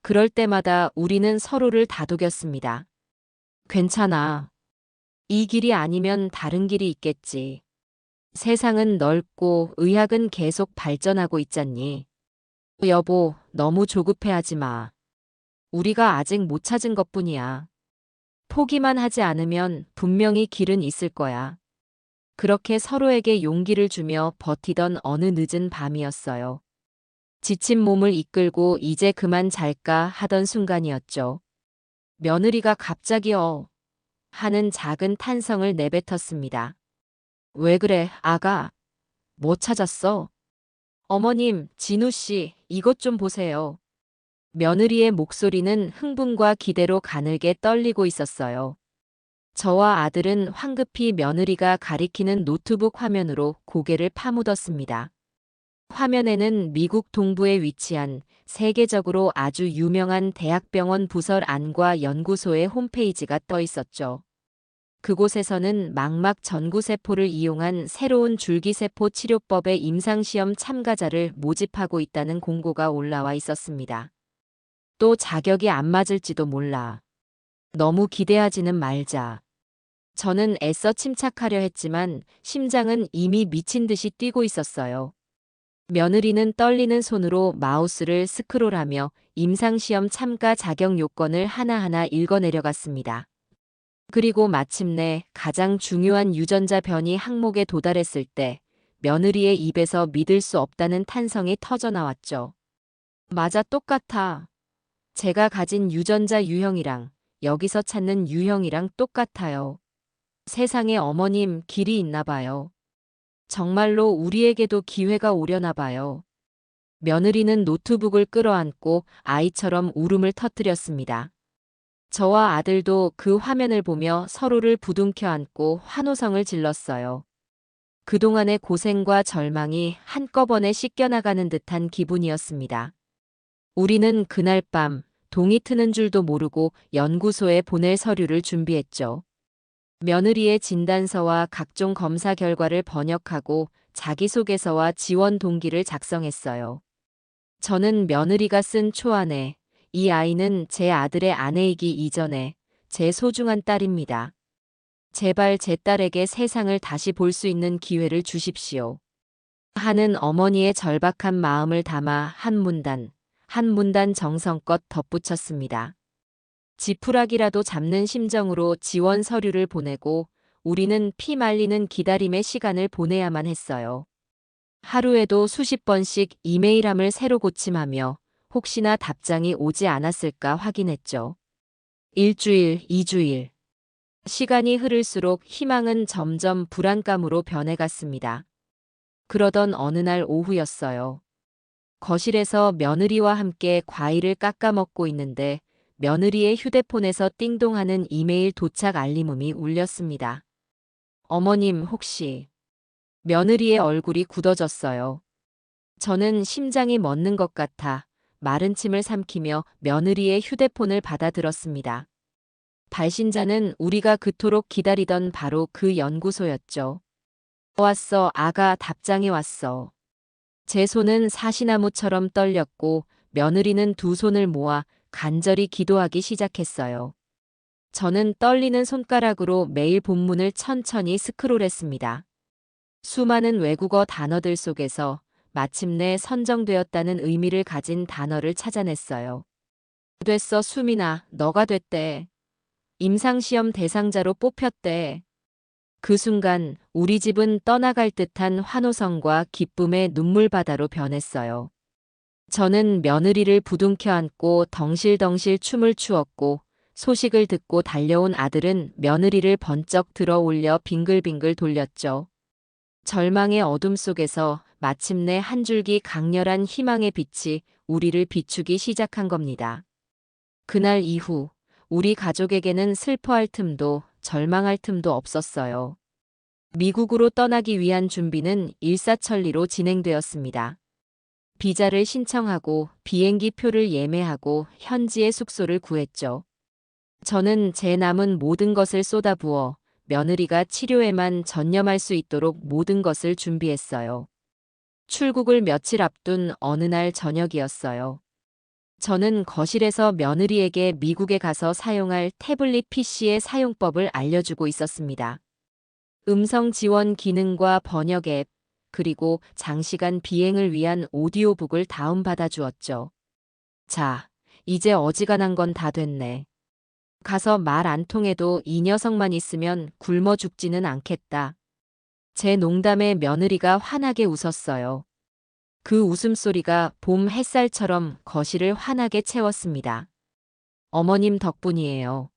그럴 때마다 우리는 서로를 다독였습니다. 괜찮아. 이 길이 아니면 다른 길이 있겠지. 세상은 넓고 의학은 계속 발전하고 있잖니. 여보, 너무 조급해하지 마. 우리가 아직 못 찾은 것뿐이야. 포기만 하지 않으면 분명히 길은 있을 거야. 그렇게 서로에게 용기를 주며 버티던 어느 늦은 밤이었어요. 지친 몸을 이끌고 이제 그만 잘까 하던 순간이었죠. 며느리가 갑자기 하는 작은 탄성을 내뱉었습니다. 왜 그래, 아가? 뭐 찾았어? 어머님, 진우 씨, 이것 좀 보세요. 며느리의 목소리는 흥분과 기대로 가늘게 떨리고 있었어요. 저와 아들은 황급히 며느리가 가리키는 노트북 화면으로 고개를 파묻었습니다. 화면에는 미국 동부에 위치한 세계적으로 아주 유명한 대학병원 부설 안과 연구소의 홈페이지가 떠 있었죠. 그곳에서는 망막 전구세포를 이용한 새로운 줄기세포 치료법의 임상시험 참가자를 모집하고 있다는 공고가 올라와 있었습니다. 또 자격이 안 맞을지도 몰라. 너무 기대하지는 말자. 저는 애써 침착하려 했지만 심장은 이미 미친 듯이 뛰고 있었어요. 며느리는 떨리는 손으로 마우스를 스크롤하며 임상시험 참가 자격 요건을 하나하나 읽어내려갔습니다. 그리고 마침내 가장 중요한 유전자 변이 항목에 도달했을 때 며느리의 입에서 믿을 수 없다는 탄성이 터져나왔죠. 맞아, 똑같아. 제가 가진 유전자 유형이랑 여기서 찾는 유형이랑 똑같아요. 세상에 어머님 길이 있나 봐요. 정말로 우리에게도 기회가 오려나 봐요. 며느리는 노트북을 끌어안고 아이처럼 울음을 터뜨렸습니다. 저와 아들도 그 화면을 보며 서로를 부둥켜 안고 환호성을 질렀어요. 그동안의 고생과 절망이 한꺼번에 씻겨나가는 듯한 기분이었습니다. 우리는 그날 밤 동이 트는 줄도 모르고 연구소에 보낼 서류를 준비했죠. 며느리의 진단서와 각종 검사 결과를 번역하고 자기소개서와 지원 동기를 작성했어요. 저는 며느리가 쓴 초안에 이 아이는 제 아들의 아내이기 이전에 제 소중한 딸입니다. 제발 제 딸에게 세상을 다시 볼 수 있는 기회를 주십시오. 하는 어머니의 절박한 마음을 담아 한 문단 정성껏 덧붙였습니다. 지푸라기라도 잡는 심정으로 지원 서류를 보내고 우리는 피 말리는 기다림의 시간을 보내야만 했어요. 하루에도 수십 번씩 이메일함을 새로 고침하며 혹시나 답장이 오지 않았을까 확인했죠. 일주일, 2주일. 시간이 흐를수록 희망은 점점 불안감으로 변해갔습니다. 그러던 어느 날 오후였어요. 거실에서 며느리와 함께 과일을 깎아 먹고 있는데 며느리의 휴대폰에서 띵동하는 이메일 도착 알림음이 울렸습니다. 어머님 혹시... 며느리의 얼굴이 굳어졌어요. 저는 심장이 멎는 것 같아 마른 침을 삼키며 며느리의 휴대폰을 받아들었습니다. 발신자는 우리가 그토록 기다리던 바로 그 연구소였죠. 왔어, 아가, 답장이 왔어. 제 손은 사시나무처럼 떨렸고 며느리는 두 손을 모아 간절히 기도하기 시작했어요. 저는 떨리는 손가락으로 메일 본문을 천천히 스크롤했습니다. 수많은 외국어 단어들 속에서 마침내 선정되었다는 의미를 가진 단어를 찾아냈어요. 됐어, 수민아, 너가 됐대. 임상시험 대상자로 뽑혔대. 그 순간 우리 집은 떠나갈 듯한 환호성과 기쁨의 눈물바다로 변했어요. 저는 며느리를 부둥켜 안고 덩실덩실 춤을 추었고 소식을 듣고 달려온 아들은 며느리를 번쩍 들어 올려 빙글빙글 돌렸죠. 절망의 어둠 속에서 마침내 한 줄기 강렬한 희망의 빛이 우리를 비추기 시작한 겁니다. 그날 이후 우리 가족에게는 슬퍼할 틈도 절망할 틈도 없었어요. 미국으로 떠나기 위한 준비는 일사천리로 진행되었습니다. 비자를 신청하고 비행기 표를 예매하고 현지의 숙소를 구했죠. 저는 제 남은 모든 것을 쏟아부어 며느리가 치료에만 전념할 수 있도록 모든 것을 준비했어요. 출국을 며칠 앞둔 어느 날 저녁이었어요. 저는 거실에서 며느리에게 미국에 가서 사용할 태블릿 PC의 사용법을 알려주고 있었습니다. 음성 지원 기능과 번역 앱, 그리고 장시간 비행을 위한 오디오북을 다운받아 주었죠. 자, 이제 어지간한 건 다 됐네. 가서 말 안 통해도 이 녀석만 있으면 굶어 죽지는 않겠다. 제 농담에 며느리가 환하게 웃었어요. 그 웃음소리가 봄 햇살처럼 거실을 환하게 채웠습니다. 어머님 덕분이에요.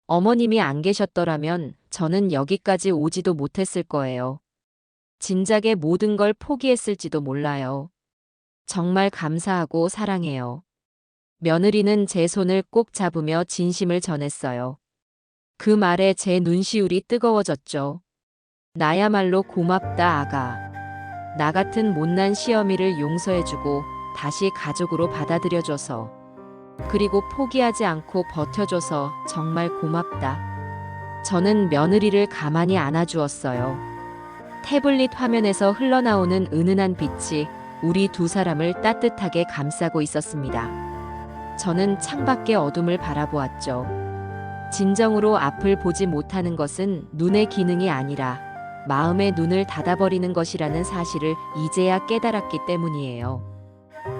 어머님이 안 계셨더라면 저는 여기까지 오지도 못했을 거예요. 진작에 모든 걸 포기했을지도 몰라요. 정말 감사하고 사랑해요. 며느리는 제 손을 꼭 잡으며 진심을 전했어요. 그 말에 제 눈시울이 뜨거워졌죠. 나야말로 고맙다, 아가. 나 같은 못난 시어미를 용서해주고 다시 가족으로 받아들여줘서. 그리고 포기하지 않고 버텨줘서 정말 고맙다. 저는 며느리를 가만히 안아주었어요. 태블릿 화면에서 흘러나오는 은은한 빛이 우리 두 사람을 따뜻하게 감싸고 있었습니다. 저는 창밖의 어둠을 바라보았죠. 진정으로 앞을 보지 못하는 것은 눈의 기능이 아니라 마음의 눈을 닫아버리는 것이라는 사실을 이제야 깨달았기 때문이에요.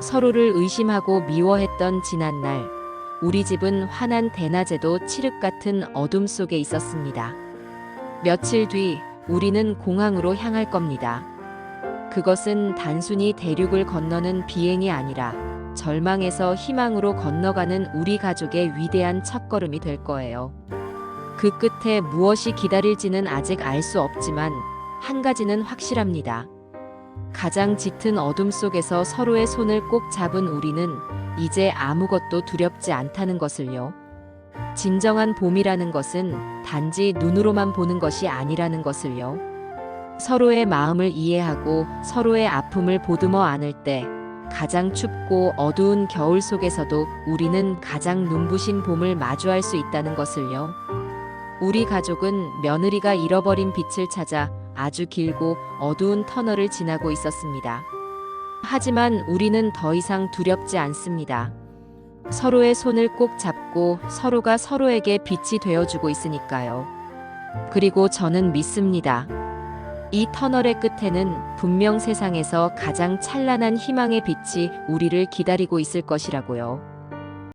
서로를 의심하고 미워했던 지난날, 우리 집은 환한 대낮에도 칠흑 같은 어둠 속에 있었습니다. 며칠 뒤 우리는 공항으로 향할 겁니다. 그것은 단순히 대륙을 건너는 비행이 아니라 절망에서 희망으로 건너가는 우리 가족의 위대한 첫걸음이 될 거예요. 그 끝에 무엇이 기다릴지는 아직 알 수 없지만 한 가지는 확실합니다. 가장 짙은 어둠 속에서 서로의 손을 꼭 잡은 우리는 이제 아무것도 두렵지 않다는 것을요. 진정한 봄이라는 것은 단지 눈으로만 보는 것이 아니라는 것을요. 서로의 마음을 이해하고 서로의 아픔을 보듬어 안을 때 가장 춥고 어두운 겨울 속에서도 우리는 가장 눈부신 봄을 마주할 수 있다는 것을요. 우리 가족은 며느리가 잃어버린 빛을 찾아 아주 길고 어두운 터널을 지나고 있었습니다. 하지만 우리는 더 이상 두렵지 않습니다. 서로의 손을 꼭 잡고 서로가 서로에게 빛이 되어주고 있으니까요. 그리고 저는 믿습니다. 이 터널의 끝에는 분명 세상에서 가장 찬란한 희망의 빛이 우리를 기다리고 있을 것이라고요.